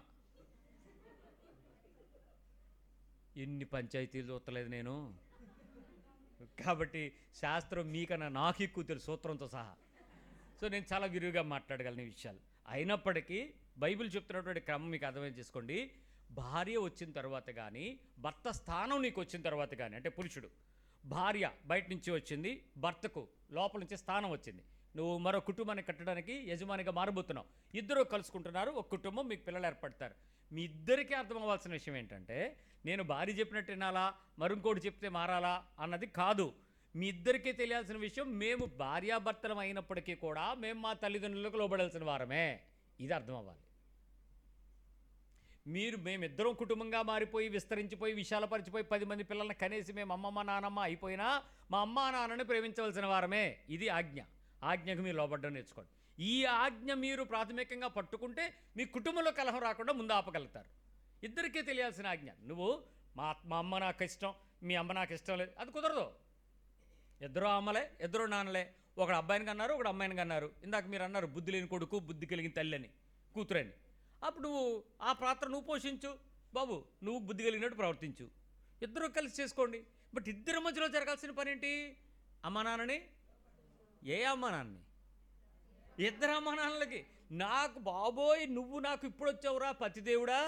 ఎన్ని పంచాయతీలు చూస్తలేదు నేను, కాబట్టి శాస్త్రం మీకన్నా నాకు ఎక్కువ తెలుసు సూత్రంతో సహా. సో నేను చాలా విరివిగా మాట్లాడగలను ఈ విషయాలు. అయినప్పటికీ బైబిల్ చెప్తున్నటువంటి క్రమం మీకు అర్థం చేసుకోండి. భార్య వచ్చిన తర్వాత కానీ, భర్త స్థానం నీకు వచ్చిన తర్వాత కానీ, అంటే పురుషుడు, భార్య బయట నుంచి వచ్చింది, భర్తకు లోపల నుంచి స్థానం వచ్చింది. నువ్వు మరో కుటుంబాన్ని కట్టడానికి యజమానిగా మారబోతున్నావు. ఇద్దరు కలుసుకుంటున్నారు, ఒక కుటుంబం, మీకు పిల్లలు ఏర్పడతారు. మీ ఇద్దరికీ అర్థం అవ్వాల్సిన విషయం ఏంటంటే, నేను భార్య చెప్పినట్టు వినాలా, మరింకోటి చెప్తే మారాలా అన్నది కాదు. మీ ఇద్దరికీ తెలియాల్సిన విషయం, మేము భార్యాభర్తలం అయినప్పటికీ కూడా మేము మా తల్లిదండ్రులకు లోబడాల్సిన వారమే. ఇది అర్థం అవ్వాలి. మేమిద్దరం కుటుంబంగా మారిపోయి, విస్తరించిపోయి, విశాలపరిచిపోయి 10 మంది పిల్లల్ని కనేసి మేము అమ్మమ్మ నానమ్మ అయిపోయినా మా అమ్మ నాన్నని ప్రేమించవలసిన వారమే. ఇది ఆజ్ఞ. ఆజ్ఞకు మీరు లోబడ్డం నేర్చుకోండి. ఈ ఆజ్ఞ మీరు ప్రాథమికంగా పట్టుకుంటే మీ కుటుంబంలో కలహం రాకుండా ముందు ఆపగలుగుతారు. ఇద్దరికీ తెలియాల్సిన ఆజ్ఞ. నువ్వు మా అమ్మ నాకు ఇష్టం, మీ అమ్మ నాకు ఇష్టం లేదు, అది కుదరదు. ఇద్దరు అమ్మలే, ఇద్దరు నాన్నలే. ఒకడు అబ్బాయిని కన్నారు, ఒకడు అమ్మాయిని కన్నారు. ఇందాక మీరు అన్నారు బుద్ధి లేని కొడుకు, బుద్ధి కలిగిన తల్లి అని, కూతురని. అప్పుడు నువ్వు ఆ పాత్ర నువ్వు పోషించు బాబు, నువ్వు బుద్ధి కలిగినట్టు ప్రవర్తించు. ఇద్దరు కలిసి చేసుకోండి. బట్ ఇద్దరి మధ్యలో జరగాల్సిన పని ఏంటి? అమ్మ నాన్నని, ఏ అమ్మ నాన్నని? ఇద్దరు అమ్మ నాన్నలకి. నాకు బాబోయ్ నువ్వు నాకు ఇప్పుడు వచ్చావురా పతిదేవుడా,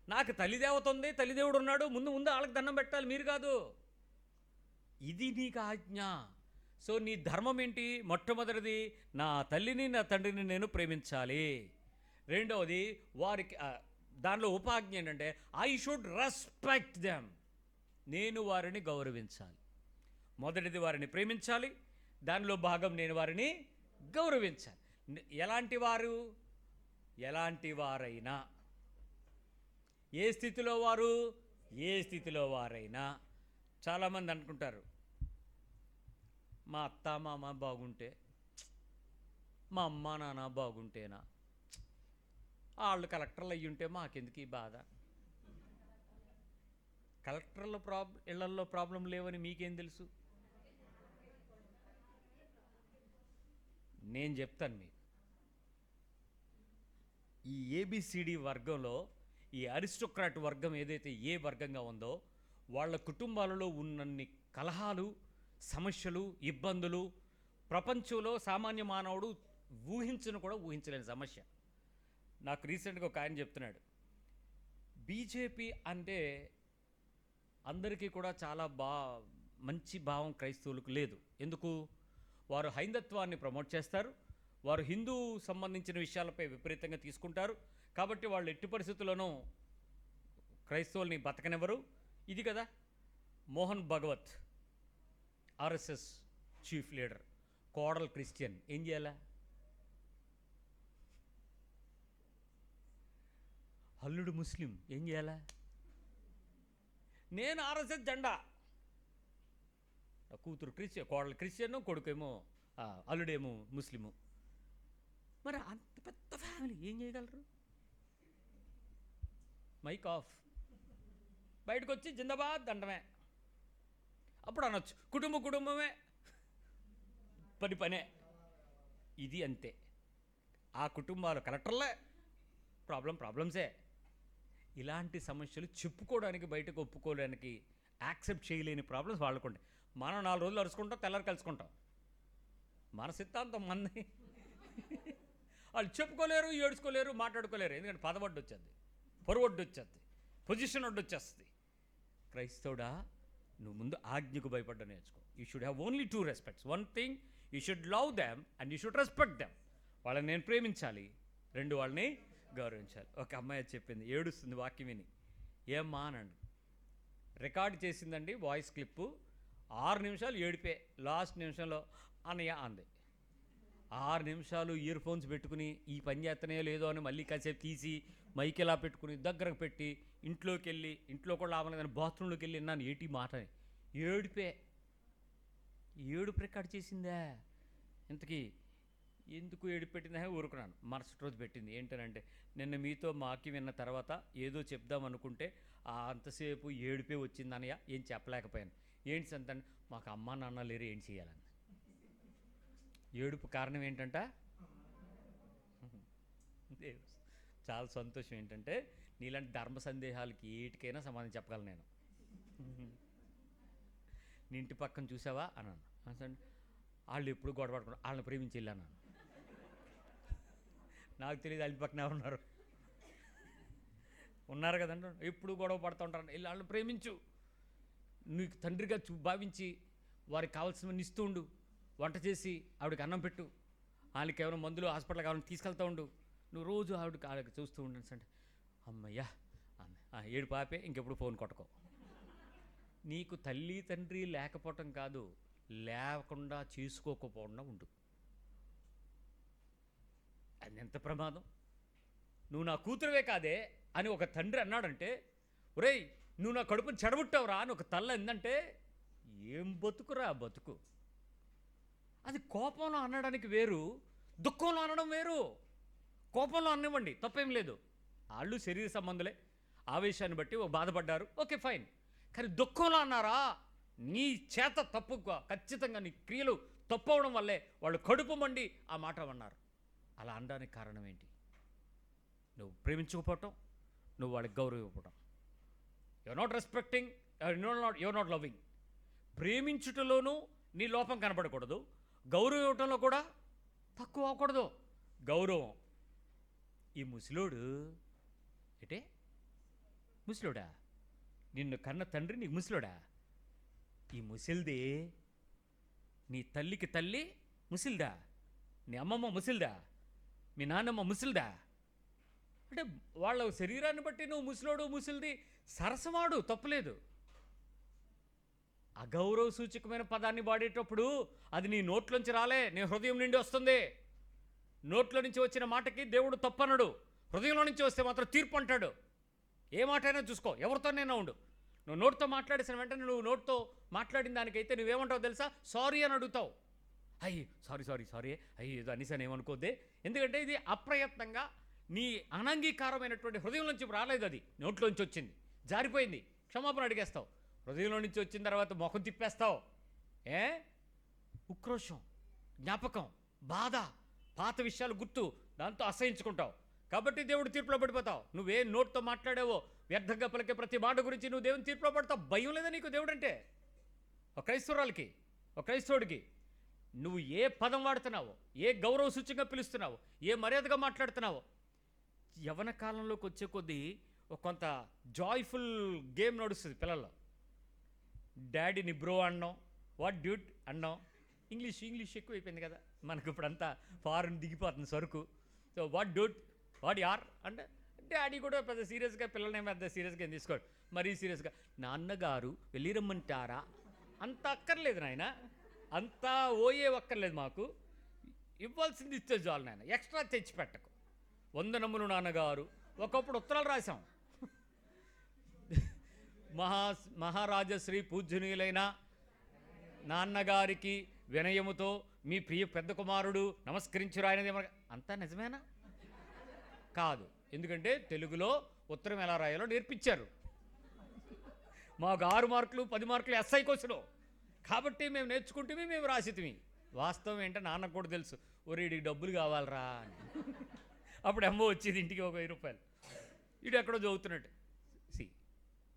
నాకు తల్లిదేవత ఉంది, తల్లిదేవుడు ఉన్నాడు, ముందు వాళ్ళకి దండం పెట్టాలి, మీరు కాదు. ఇది నీకు ఆజ్ఞ. సో నీ ధర్మం ఏంటి? మొట్టమొదటిది, నా తల్లిని నా తండ్రిని నేను ప్రేమించాలి. రెండవది, వారికి దానిలో ఉపాజ్ఞ ఏంటంటే ఐ షుడ్ రెస్పెక్ట్ దెమ్, నేను వారిని గౌరవించాలి. మొదటిది వారిని ప్రేమించాలి, దానిలో భాగం నేను వారిని గౌరవించాలి. ఎలాంటి వారు? ఎలాంటి వారైనా, ఏ స్థితిలో వారు? ఏ స్థితిలో వారైనా. చాలామంది అనుకుంటారు మా అత్త మామ బాగుంటే, మా అమ్మ నాన్న బాగుంటేనా, వాళ్ళు కలెక్టర్లు అయ్యి ఉంటే మాకెందుకు ఈ బాధ. కలెక్టర్ల ఇళ్లల్లో ప్రాబ్లం లేవని మీకేం తెలుసు? నేను చెప్తాను మీకు. ఈ ఏబిసిడి వర్గంలో ఈ అరిస్టోక్రాట్ వర్గం ఏదైతే ఏ వర్గంగా ఉందో, వాళ్ళ కుటుంబాలలో ఉన్నన్ని కలహాలు, సమస్యలు, ఇబ్బందులు ప్రపంచంలో సామాన్య మానవుడు ఊహించలేని సమస్య. నాకు రీసెంట్గా ఒక ఆయన చెప్తున్నాడు, బీజేపీ అంటే అందరికీ కూడా చాలా మంచి భావం క్రైస్తవులకు లేదు. ఎందుకు? వారు హైందత్వాన్ని ప్రమోట్ చేస్తారు, వారు హిందూ సంబంధించిన విషయాలపై విపరీతంగా తీసుకుంటారు. కాబట్టి వాళ్ళు ఎట్టి పరిస్థితుల్లోనూ క్రైస్తవుల్ని బతకనివ్వరు. ఇది కదా Mohan Bhagwat RSS chief leader, కోడల్ Christian, ఏం చేయాలా? అల్లుడు ముస్లిం, ఏం చేయాలా? నేను ఆర్ఎస్ఎస్ జెండా, కూతురు క్రిస్టియన్, కోడలు క్రిస్టియన్, కొడుకేమో అల్లుడేమో ముస్లిము. మరి అంత పెద్ద ఫ్యామిలీ ఏం చేయగలరు? మైక్ ఆఫ్, బయటకు వచ్చి జిందాబాద్ దండమే. అప్పుడు అనొచ్చు కుటుంబమే, పనే. ఇది అంతే. ఆ కుటుంబాలు కలెక్టర్లే, ప్రాబ్లమ్సే. ఇలాంటి సమస్యలు చెప్పుకోవడానికి, బయటకు ఒప్పుకోవడానికి యాక్సెప్ట్ చేయలేని ప్రాబ్లమ్స్ వాళ్ళకుండే. మనం 4 రోజులు అరుచుకుంటాం, తెల్లారి కలుసుకుంటాం. మన సిద్ధాంతం మంది. వాళ్ళు చెప్పుకోలేరు, ఏడ్చుకోలేరు, మాట్లాడుకోలేరు. ఎందుకంటే పదవడ్డు వచ్చేది, పొరవడ్డు వచ్చేది, పొజిషన్ వడ్డు వచ్చేస్తుంది. క్రైస్తవుడా, నువ్వు ముందు ఆజ్ఞకు భయపడ్డా నేర్చుకో. You should have only 2 respects. 1 thing, you should love them and you should respect them. వాళ్ళని నేను ప్రేమించాలి, 2 వాళ్ళని గౌరవించాలి. ఒక అమ్మాయి చెప్పింది, ఏడుస్తుంది వాక్యం విని. ఏమ్మా అనండి, రికార్డ్ చేసిందండి వాయిస్ క్లిప్పు, 6 నిమిషాలు ఏడిపే, లాస్ట్ నిమిషంలో అన్నయ్య అంది. 6 నిమిషాలు ఇయర్ ఫోన్స్ పెట్టుకుని ఈ పని చేస్తనే లేదో అని మళ్ళీ కాసేపు తీసి మైక్ ఇలా పెట్టుకుని దగ్గరకు పెట్టి ఇంట్లోకి వెళ్ళి, ఇంట్లో కూడా లాభం లేదని బాత్రూంలోకి వెళ్ళి విన్నాను ఏటి మాటని. ఏడుపు రికార్డ్ చేసిందా? ఇంతకీ ఎందుకు ఏడుపు పెట్టిందా? ఊరుకున్నాను. మరుసటి రోజు పెట్టింది. ఏంటనంటే, నిన్న మీతో మాకి విన్న తర్వాత ఏదో చెప్దాం అనుకుంటే అంతసేపు ఏడుపే వచ్చింది అన్నయ్య, ఏం చెప్పలేకపోయాను. ఏంటి సంత? మాకు అమ్మా నాన్న లేరు, ఏం చేయాలని. ఏడుపు కారణం ఏంటంట? చాలా సంతోషం ఏంటంటే, నీలాంటి ధర్మ సందేహాలకి ఏటికైనా సమాధానం చెప్పగలను నేను. నీ ఇంటి పక్కన చూసావా అన్నాను. అంటే వాళ్ళు ఎప్పుడు గొడవ పడుకున్నారు, వాళ్ళని ప్రేమించి వెళ్ళాను. నాకు తెలియదు వాళ్ళ పక్కన ఎవరున్నారు, ఉన్నారు కదండి, ఎప్పుడు గొడవ పడుతూ ఉంటారు. వెళ్ళి వాళ్ళని ప్రేమించు, నీకు తండ్రిగా భావించి వారికి కావాల్సినవన్నీ ఇస్తూ ఉండు, వంట చేసి ఆవిడకి అన్నం పెట్టు, వాళ్ళకి ఏమైనా మందులు హాస్పిటల్ కావాలని తీసుకెళ్తూ ఉండు, నువ్వు రోజు ఆవిడకి చూస్తూ ఉండను అంటే, అమ్మయ్యా ఏడు పాపే, ఇంకెప్పుడు ఫోన్ కొట్టుకో. నీకు తల్లి తండ్రి లేకపోవటం కాదు, లేకుండా చేసుకోకపోవడం ఉండు. అది ఎంత ప్రమాదం. నువ్వు నా కూతురువే కాదే అని ఒక తండ్రి అన్నాడంటే, ఒరేయ్ నువ్వు నా కడుపుని చెడబుట్టావురా అని ఒక తల్ల ఎందంటే, ఏం బతుకురా బతుకు. అది కోపంలో అనడానికి వేరు, దుఃఖంలో అనడం వేరు. కోపంలో అనివ్వండి, తప్పేం లేదు. వాళ్ళు శరీర సంబంధులే, ఆవేశాన్ని బట్టి బాధపడ్డారు, ఓకే ఫైన్. కానీ దుఃఖంలో అన్నారా, నీ చేత తప్పు, ఖచ్చితంగా నీ క్రియలు తప్పు అవడం వల్లే వాళ్ళు కడుపు మండి ఆ మాట అన్నారు. అలా అనడానికి కారణం ఏంటి? నువ్వు ప్రేమించకపోవటం, నువ్వు వాళ్ళకి గౌరవం ఇవ్వటం. Your not respecting, your not loving. ప్రేమించుటలోనూ నీ లోపం కనపడకూడదు, గౌరవం ఇవ్వటంలో కూడా తక్కువ అవ్వకూడదు. గౌరవం. ఈ ముసలోడు ఏటే ముసలోడా? నిన్ను కన్న తండ్రి నీకు ముసలోడా? ఈ ముసలిదే, నీ తల్లికి తల్లి ముసిల్దా, నీ అమ్మమ్మ ముసిల్దా, మీ నాన్నమ్మ ముసిల్దా? అంటే వాళ్ళ శరీరాన్ని బట్టి నువ్వు ముసలోడు ముసిల్ది సరసమాడు, తప్పులేదు. అగౌరవ సూచకమైన పదాన్ని వాడేటప్పుడు అది నీ నోట్లోంచి రాలే, నీ హృదయం నుండి వస్తుంది. నోట్లో నుంచి వచ్చిన మాటకి దేవుడు తప్పనడు, హృదయంలో నుంచి వస్తే మాత్రం తీర్పు అంటాడు. ఏ మాట అయినా చూసుకో, ఎవరితోనైనా ఉండు. నువ్వు నోట్తో మాట్లాడేసిన వెంటనే నువ్వు నోట్తో మాట్లాడిన దానికైతే నువ్వేమంటావు తెలుసా? సారీ అని అడుగుతావు. అయ్యి సారీ అయ్యి ఏదో అనిసాను, ఏమనుకోద్దే. ఎందుకంటే ఇది అప్రయత్నంగా నీ అనంగీకారమైనటువంటి హృదయం నుంచి రాలేదు, అది నోట్లోంచి వచ్చింది, జారిపోయింది, క్షమాపణ అడిగేస్తావు. హృదయంలో నుంచి వచ్చిన తర్వాత ముఖం తిప్పేస్తావు. ఉక్రోషం, జ్ఞాపకం, బాధ, పాత విషయాలు గుర్తు, దాంతో అసహించుకుంటావు. కాబట్టి దేవుడు తీర్పులో పడిపోతావు. నువ్వే నోట్తో మాట్లాడావో, వ్యర్థంగా పలికే ప్రతి మాట గురించి నువ్వు దేవుని తీర్పులో పడతావు. భయం లేదా నీకు దేవుడు అంటే? ఒక క్రైస్తవురాలకి, ఒక క్రైస్తవుడికి నువ్వు ఏ పదం వాడుతున్నావో, ఏ గౌరవ సూచకంగా పిలుస్తున్నావో, ఏ మర్యాదగా మాట్లాడుతున్నావో, యవ్వన కాలంలోకి వచ్చే కొద్దీ ఒక కొంత జాయ్ఫుల్ గేమ్ నడుస్తుంది పిల్లల్లో. డాడీని బ్రో అన్నాం, వాట్ డ్యూట్ అన్నాం, ఇంగ్లీష్ ఎక్కువైపోయింది కదా, మనకు ఇప్పుడంతా ఫారెన్ దిగిపోతుంది సరుకు. సో వాట్ యార్ అంటే డాడీ కూడా పెద్ద సీరియస్గా, పిల్లల్ని పెద్ద సీరియస్గా ఏం తీసుకోడు. మరీ సీరియస్గా నాన్నగారు వెళ్ళి రమ్మంటారా, అంత అక్కర్లేదు నాయన, అంతా ఓయే అక్కర్లేదు, మాకు ఇవ్వాల్సింది ఇచ్చే చాలు నాయన, ఎక్స్ట్రా తెచ్చిపెట్టకు. వందనములు నాన్నగారు. ఒకప్పుడు ఉత్తరాలు రాశాం. మహారాజశ్రీ పూజ్యనీయులైన నాన్నగారికి వినయముతో మీ ప్రియ పెద్ద కుమారుడు నమస్కరించురా అనేది అంతా నిజమేనా? కాదు. ఎందుకంటే తెలుగులో ఉత్తరం ఎలా రాయాలో నేర్పించారు. మాకు 6 మార్కులు 10 మార్కులు ఎస్ఐ క్వశ్చన్, కాబట్టి మేము నేర్చుకుంటే మేము రాసితిమి. వాస్తవం ఏంటో నాన్నకు కూడా తెలుసు, వీడికి డబ్బులు కావాలరా అని. అప్పుడు అమ్మ వచ్చేది ఇంటికి ఒక 1000 రూపాయలు, ఇటు ఎక్కడో చదువుతున్నట్టు.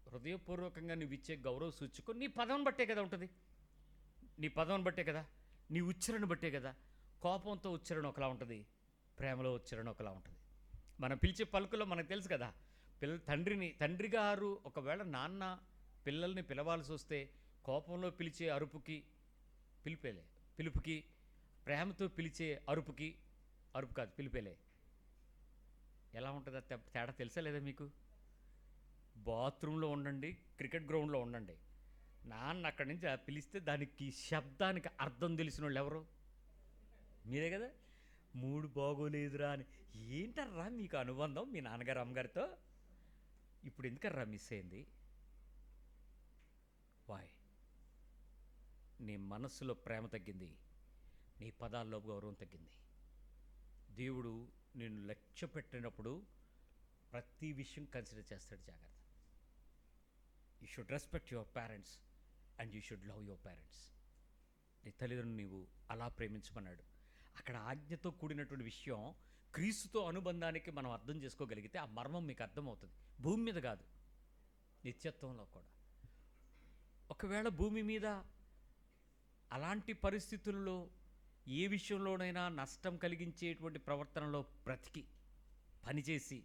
హృదయపూర్వకంగా నువ్వు ఇచ్చే గౌరవ సూచిక నీ పదం బట్టే కదా ఉంటుంది, నీ పదం బట్టే కదా, నీ ఉచ్చరణ బట్టే కదా. కోపంతో ఉచ్చరణ ఒకలా ఉంటుంది, ప్రేమలో ఉచ్చరణ ఒకలా ఉంటుంది. మనం పిలిచే పలుకులో మనకు తెలుసు కదా. తండ్రి గారు ఒకవేళ నాన్న పిల్లల్ని పిలవాల్సి వస్తే కోపంలో పిలిచే పిలుపుకి, ప్రేమతో పిలిచే అరుపు కాదు పిలిపేలే, ఎలా ఉంటుందో తేడా తెలుసా లేదా మీకు? బాత్రూంలో ఉండండి, క్రికెట్ గ్రౌండ్లో ఉండండి, నాన్న అక్కడి నుంచి పిలిస్తే దానికి శబ్దానికి అర్థం తెలిసిన వాళ్ళు ఎవరు? మీరే కదా. మూడు బాగోలేదురా అని. ఏంటర్రా మీకు అనుబంధం మీ నాన్నగారు అమ్మగారితో? ఇప్పుడు ఎందుకర్రా మిస్ అయింది? వాయ్? నీ మనస్సులో ప్రేమ తగ్గింది, నీ పదాల్లో గౌరవం తగ్గింది. దేవుడు నేను లక్ష్య పెట్టినప్పుడు ప్రతి విషయం కన్సిడర్ చేస్తాడు. జాగ్రత్త. You should respect your parents and you should love your parents. నీ తల్లిదండ్రులు నీవు అలా ప్రేమించమన్నాడు. అక్కడ ఆజ్ఞతో కూడినటువంటి విషయం క్రీస్తుతో అనుబంధానికి మనం అర్థం చేసుకోగలిగితే ఆ మర్మం మీకు అర్థమవుతుంది. భూమి మీద కాదు, నిత్యత్వంలో కూడా. ఒకవేళ భూమి మీద అలాంటి పరిస్థితుల్లో ఏ విషయంలోనైనా నష్టం కలిగించేటువంటి ప్రవర్తనలో బ్రతికి పనిచేసి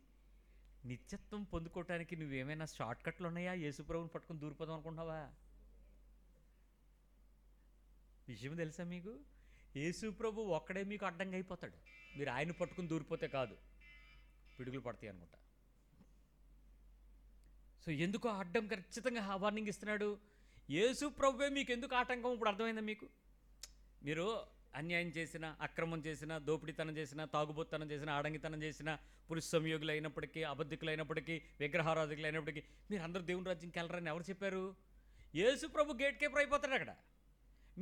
నిత్యత్వం పొందుకోవటానికి నువ్వేమైనా షార్ట్కట్లు ఉన్నాయా? యేసుప్రభుని పట్టుకుని దూరిపోదాం అనుకుంటున్నావా? విషయం తెలుసా మీకు? యేసుప్రభు ఒక్కడే మీకు అడ్డంగా అయిపోతాడు. మీరు ఆయన పట్టుకుని దూరిపోతే కాదు, పిడుగులు పడతాయి అనుకుంటా. సో ఎందుకు ఆ అడ్డం ఖచ్చితంగా వార్నింగ్ ఇస్తున్నాడు? యేసుప్రభువే మీకు ఎందుకు ఆటంకం ఇప్పుడు అర్థమైందా మీకు? మీరు అన్యాయం చేసిన, అక్రమం చేసిన, దోపిడీతనం చేసిన, తాగుబోతనం చేసిన, ఆడంగితనం చేసిన, పురుష సంయోగులు అయినప్పటికీ, అబద్ధికులైనప్పటికీ, విగ్రహారాధికులు అయినప్పటికీ మీరు అందరూ దేవుని రాజ్యంకి వెళ్ళరని ఎవరు చెప్పారు? యేసుప్రభు గేట్ కీపర్ అయిపోతాడు అక్కడ.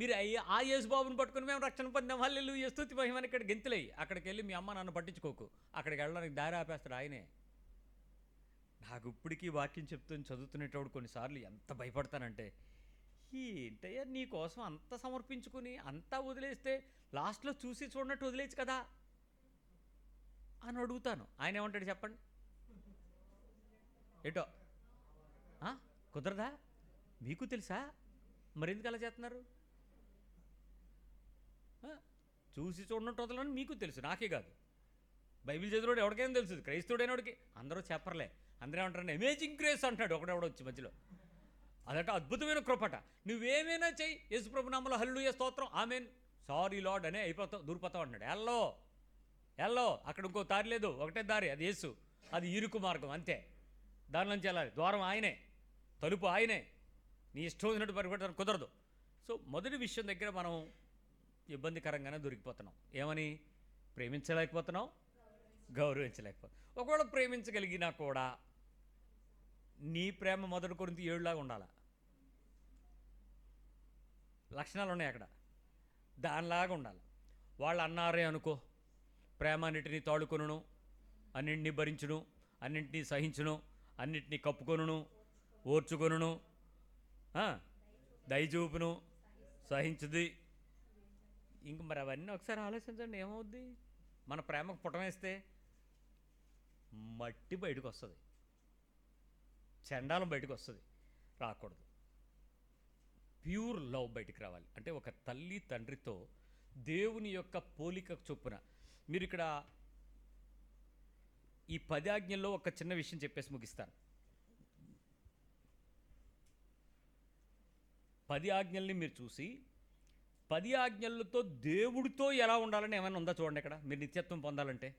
మీరు ఆ యేసుబాబుని పట్టుకుని మేము రక్షణ పొందాం హల్లెలూయా స్తుతి మహిమని ఇక్కడ గెంతులయ్యి అక్కడికి వెళ్ళి మీ అమ్మ నాన్న పట్టించుకోకు, అక్కడికి వెళ్ళడానికి దారి ఆపేస్తాడు ఆయనే. నాకు ఇప్పటికీ వాక్యం చదువుతున్నప్పుడు కొన్నిసార్లు ఎంత భయపడతానంటే, ఏంటయ్యా నీ కోసం అంత సమర్పించుకుని అంతా వదిలేస్తే లాస్ట్లో చూసి చూడనట్టు వదిలేచ్చు కదా అని అడుగుతాను. ఆయన ఏమంటాడు చెప్పండి? ఏటో కుదరదా? మీకు తెలుసా? మరెందుకు అలా చేస్తున్నారు? చూసి చూడనట్టు వదలని మీకు తెలుసు, నాకే కాదు. బైబిల్ చదివినోడు ఎవరికైనా తెలుసు, క్రైస్తవుడైనోడికి. అందరూ చెప్పర్లే, అందరూ ఏమంటారు అమేజింగ్ గ్రేస్ అంటాడు ఒకడెవడో వచ్చి మధ్యలో. అదట అద్భుతమైన కృపట. నువ్వేమైనా చెయ్యి, యేసుప్రభు నామములో హల్లెలూయా స్తోత్రం ఆమేన్ సారీ లార్డ్ అనే అయిపోతావు, దూరిపోతావు అంటున్నాడు. ఎల్లో అక్కడ ఇంకో దారి లేదు, ఒకటే దారి, అది యేసు. అది ఇరుకు మార్గం అంతే, దానిలోంచి వెళ్ళాలి. ద్వారం ఆయనే, తలుపు ఆయనే. నీ ఇష్టం వచ్చినట్టు పరిగెట్టడం కుదరదు. సో మొదటి విషయం దగ్గర మనం ఇబ్బందికరంగానే దొరికిపోతున్నాం. ఏమని? ప్రేమించలేకపోతున్నాం, గౌరవించలేకపోతున్నాం. ఒకవేళ ప్రేమించగలిగినా కూడా నీ ప్రేమ మొదటి కొరింథీ 7 ఉండాలి. లక్షణాలు ఉన్నాయి అక్కడ, దానిలాగా ఉండాలి. వాళ్ళు అన్నారే అనుకో, ప్రేమ అన్నింటినీ తాడుకొనును, అన్నింటినీ భరించును, అన్నింటినీ సహించును, అన్నింటినీ కప్పుకొనును, ఓర్చుకొనును, దయచూపును, సహించుది. ఇంక మరి అవన్నీ ఒకసారి ఆలోచించండి, ఏమవుద్ది? మన ప్రేమకు పుటమేస్తే మట్టి బయటకు వస్తుంది, చండాలం బయటకు వస్తుంది. రాకూడదు. ప్యూర్ లవ్ బయటికి రావాలి. అంటే ఒక తల్లి తండ్రితో దేవుని యొక్క పోలిక చొప్పున. మీరు ఇక్కడ ఈ 10 ఆజ్ఞల్లో ఒక చిన్న విషయం చెప్పేసి ముగిస్తాను. 10 ఆజ్ఞల్ని మీరు చూసి 10 ఆజ్ఞలతో దేవుడితో ఎలా ఉండాలని ఏమైనా ఉందా చూడండి ఇక్కడ, మీరు నిత్యత్వం పొందాలంటే.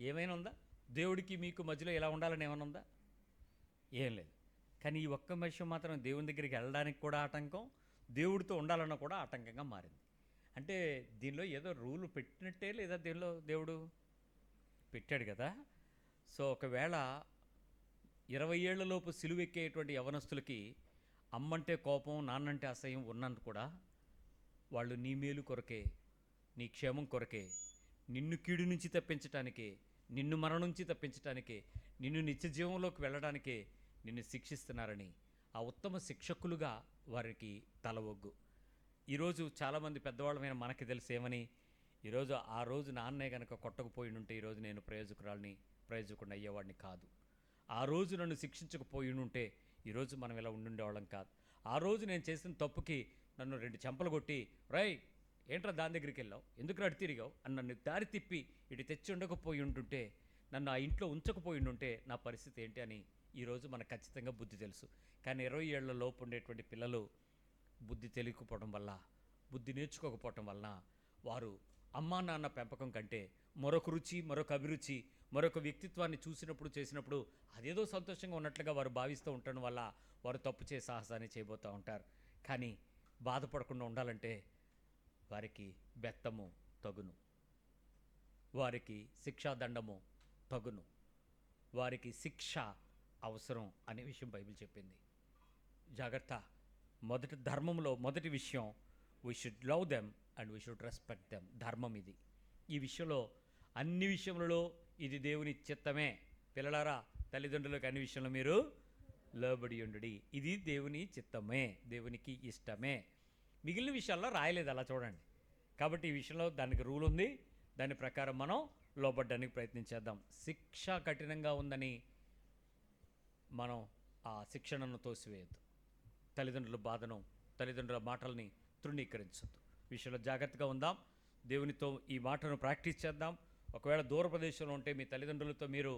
ఏమైనా ఉందా? దేవుడికి మీకు మధ్యలో ఎలా ఉండాలని ఏమైనా ఉందా? ఏం లేదు. కానీ ఈ ఒక్క విషయం మాత్రం దేవుని దగ్గరికి వెళ్ళడానికి కూడా ఆటంకం, దేవుడితో ఉండాలన్నా కూడా ఆటంకంగా మారింది. అంటే దీనిలో ఏదో రూలు పెట్టినట్టే లేదా దీనిలో దేవుడు పెట్టాడు కదా. సో ఒకవేళ 20 ఏళ్లలోపు సిలువెక్కేటువంటి యవనస్తులకి అమ్మంటే కోపం, నాన్నంటే అసహ్యం ఉన్నంత కూడా వాళ్ళు నీ మేలు కొరకే, నీ క్షేమం కొరకే, నిన్ను కీడు నుంచి తప్పించటానికే, నిన్ను మరణం నుంచి తప్పించటానికే, నిన్ను నిత్య జీవంలోకి వెళ్ళడానికే నిన్ను శిక్షిస్తున్నారని ఆ ఉత్తమ శిక్షకులుగా వారికి తల ఒగ్గు. ఈరోజు చాలామంది పెద్దవాళ్ళమైన మనకి తెలుసు ఏమని, ఈరోజు ఆ రోజు నాన్నే కనుక కొట్టకపోయి ఉంటే ఈరోజు నేను ప్రయోజకుడిని అయ్యేవాడిని కాదు. ఆ రోజు నన్ను శిక్షించకపోయి ఉంటే ఈరోజు మనం ఇలా ఉండుండేవాళ్ళం కాదు. ఆ రోజు నేను చేసిన తప్పుకి నన్ను 2 చెంపలు కొట్టి, రై ఏంట్రా దాని దగ్గరికి వెళ్ళావు, ఎందుకు అటు తిరిగావు అని నన్ను దారి తిప్పి ఇటు తెచ్చి ఉండకపోయి ఉంటుంటే, నన్ను ఆ ఇంట్లో ఉంచకపోయి ఉంటే నా పరిస్థితి ఏంటి అని ఈరోజు మనకు ఖచ్చితంగా బుద్ధి తెలుసు. కానీ 20 ఏళ్ల లోపు ఉండేటువంటి పిల్లలు బుద్ధి తెలియకపోవడం వల్ల, బుద్ధి నేర్చుకోకపోవటం వలన వారు అమ్మా నాన్న పెంపకం కంటే మరొక రుచి, మరొక అభిరుచి, మరొక వ్యక్తిత్వాన్ని చూసినప్పుడు చేసినప్పుడు అదేదో సంతోషంగా ఉన్నట్లుగా వారు భావిస్తూ ఉండటం వల్ల వారు తప్పు చేసే సాహసాన్ని చేయబోతూ ఉంటారు. కానీ బాధపడకుండా ఉండాలంటే వారికి బెత్తము తగును, వారికి శిక్షాదండము తగును, వారికి శిక్ష అవసరం అనే విషయం బైబిల్ చెప్పింది. జాగ్రత్త. మొదటి ధర్మంలో మొదటి విషయం, we should love them and we should respect them. ధర్మం ఇది. ఈ విషయంలో అన్ని విషయములలో ఇది దేవుని చిత్తమే. పిల్లలారా, తల్లిదండ్రులకు అన్ని విషయంలో మీరు లోబడి ఉండుడి. ఇది దేవుని చిత్తమే, దేవునికి ఇష్టమే. మిగిలిన విషయాల్లో రాయలేదు, అలా చూడండి. కాబట్టి ఈ విషయంలో దానికి రూల్ ఉంది, దాని ప్రకారం మనం లోబడ్డానికి ప్రయత్నించేద్దాం. శిక్ష కఠినంగా ఉందని మనం ఆ శిక్షణను తోసివేయద్దు. తల్లిదండ్రుల బాధను, తల్లిదండ్రుల మాటల్ని తృణీకరించద్దు. విషయంలో జాగ్రత్తగా ఉందాం. దేవునితో ఈ మాటను ప్రాక్టీస్ చేద్దాం. ఒకవేళ దూర ప్రదేశంలో ఉంటే మీ తల్లిదండ్రులతో మీరు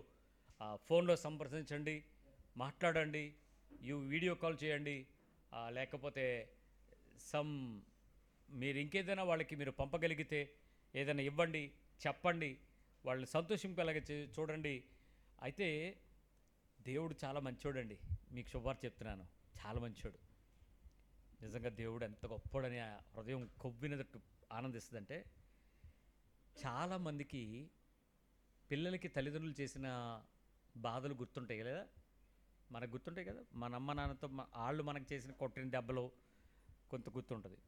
ఫోన్లో సంప్రదించండి, మాట్లాడండి, వీడియో కాల్ చేయండి. లేకపోతే మీరు ఇంకేదైనా వాళ్ళకి మీరు పంపగలిగితే ఏదైనా ఇవ్వండి, చెప్పండి, వాళ్ళని సంతోషింపేలాగా చూడండి. అయితే దేవుడు చాలా మంచోడండి. మీకు శుభార్త చెప్తున్నాను, చాలా మంచోడు. నిజంగా దేవుడు ఎంత గొప్పోడని హృదయం కొవ్వినట్టు ఆనందిస్తుందంటే, చాలామందికి పిల్లలకి తల్లిదండ్రులు చేసిన బాధలు గుర్తుంటాయి కదా, మనకు గుర్తుంటాయి కదా. మన అమ్మ నాన్నతో వాళ్ళు మనకు చేసిన కొట్టిన దెబ్బలు కొంత గుర్తుంటుంది.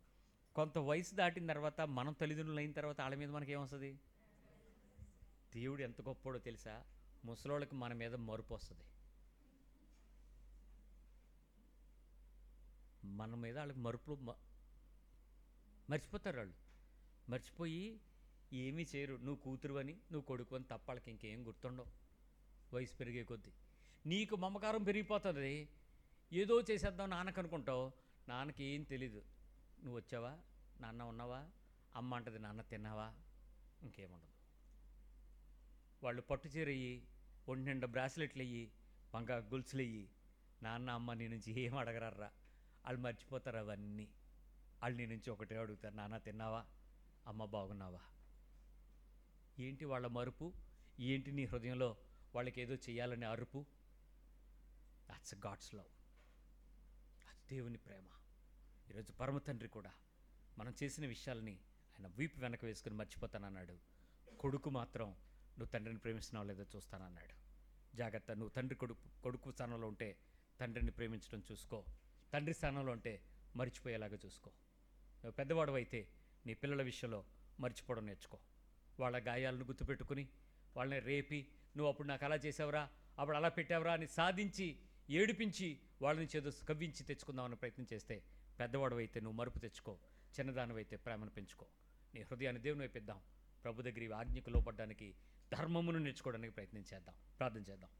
కొంత వయసు దాటిన తర్వాత మనం తల్లిదండ్రులు అయిన తర్వాత వాళ్ళ మీద మనకి ఏమొస్తుంది? దేవుడు ఎంత గొప్పోడో తెలుసా? ముసలోళ్ళకి మన మీద మరుపు వస్తుంది. మన మీద వాళ్ళకి మర్చిపోతారు. వాళ్ళు మర్చిపోయి ఏమీ చేయరు. నువ్వు కూతురు అని, నువ్వు కొడుకు అని తప్ప వాళ్ళకి ఇంకేం గుర్తుండవు. వయసు పెరిగే కొద్దీ నీకు మమకారం పెరిగిపోతుంది. ఏదో చేసేద్దాం నాన్నకు అనుకుంటావు, నాన్నకి ఏం తెలీదు. నువ్వు వచ్చావా, నాన్న ఉన్నావా, అమ్మ అంటది నాన్న తిన్నావా, ఇంకేముండదు. వాళ్ళు పట్టు చీరయ్యి, ఒంటి నిండా బ్రాస్లెట్లు అయ్యి, బంగారు గొలుసులు అయ్యి, నాన్న అమ్మ నీ నుంచి ఏం అడగరర్రా. వాళ్ళు మర్చిపోతారు అవన్నీ. వాళ్ళు నీ నుంచి ఒకటే అడుగుతారు, నాన్న తిన్నావా, అమ్మ బాగున్నావా. ఏంటి వాళ్ళ మరుపు? ఏంటి నీ హృదయంలో వాళ్ళకి ఏదో చేయాలనే అరుపు? That's God's love. అది దేవుని ప్రేమ. ఈరోజు పరమ తండ్రి కూడా మనం చేసిన విషయాలని ఆయన వీపు వెనక వేసుకుని మర్చిపోతానన్నాడు. కొడుకు మాత్రం నువ్వు తండ్రిని ప్రేమిస్తున్నావు లేదో చూస్తానన్నాడు. జాగ్రత్త. నువ్వు తండ్రి కొడుకు స్థానంలో ఉంటే తండ్రిని ప్రేమించడం చూసుకో. తండ్రి స్థానంలో ఉంటే మర్చిపోయేలాగా చూసుకో. నువ్వు పెద్దవాడు అయితే నీ పిల్లల విషయంలో మర్చిపోవడం నేర్చుకో. వాళ్ళ గాయాలను గుర్తుపెట్టుకుని వాళ్ళని రేపి, నువ్వు అప్పుడు నాకు అలా చేసావురా, అప్పుడు అలా పెట్టావురా అని సాధించి ఏడిపించి వాళ్ళని చేదో కవ్వించి తెచ్చుకుందామని ప్రయత్నం చేస్తే పెద్దవాడు అయితే నువ్వు మరుపు తెచ్చుకో. చిన్నదానివైతే ప్రేమను పెంచుకో. నీ హృదయాన్ని దేవుని వైపు ఇద్దాం. ప్రభు దగ్గర ఆజ్ఞకు లోపడడానికి, ధర్మమును నేర్చుకోవడానికి ప్రయత్నం చేద్దాం. ప్రార్థన చేద్దాం.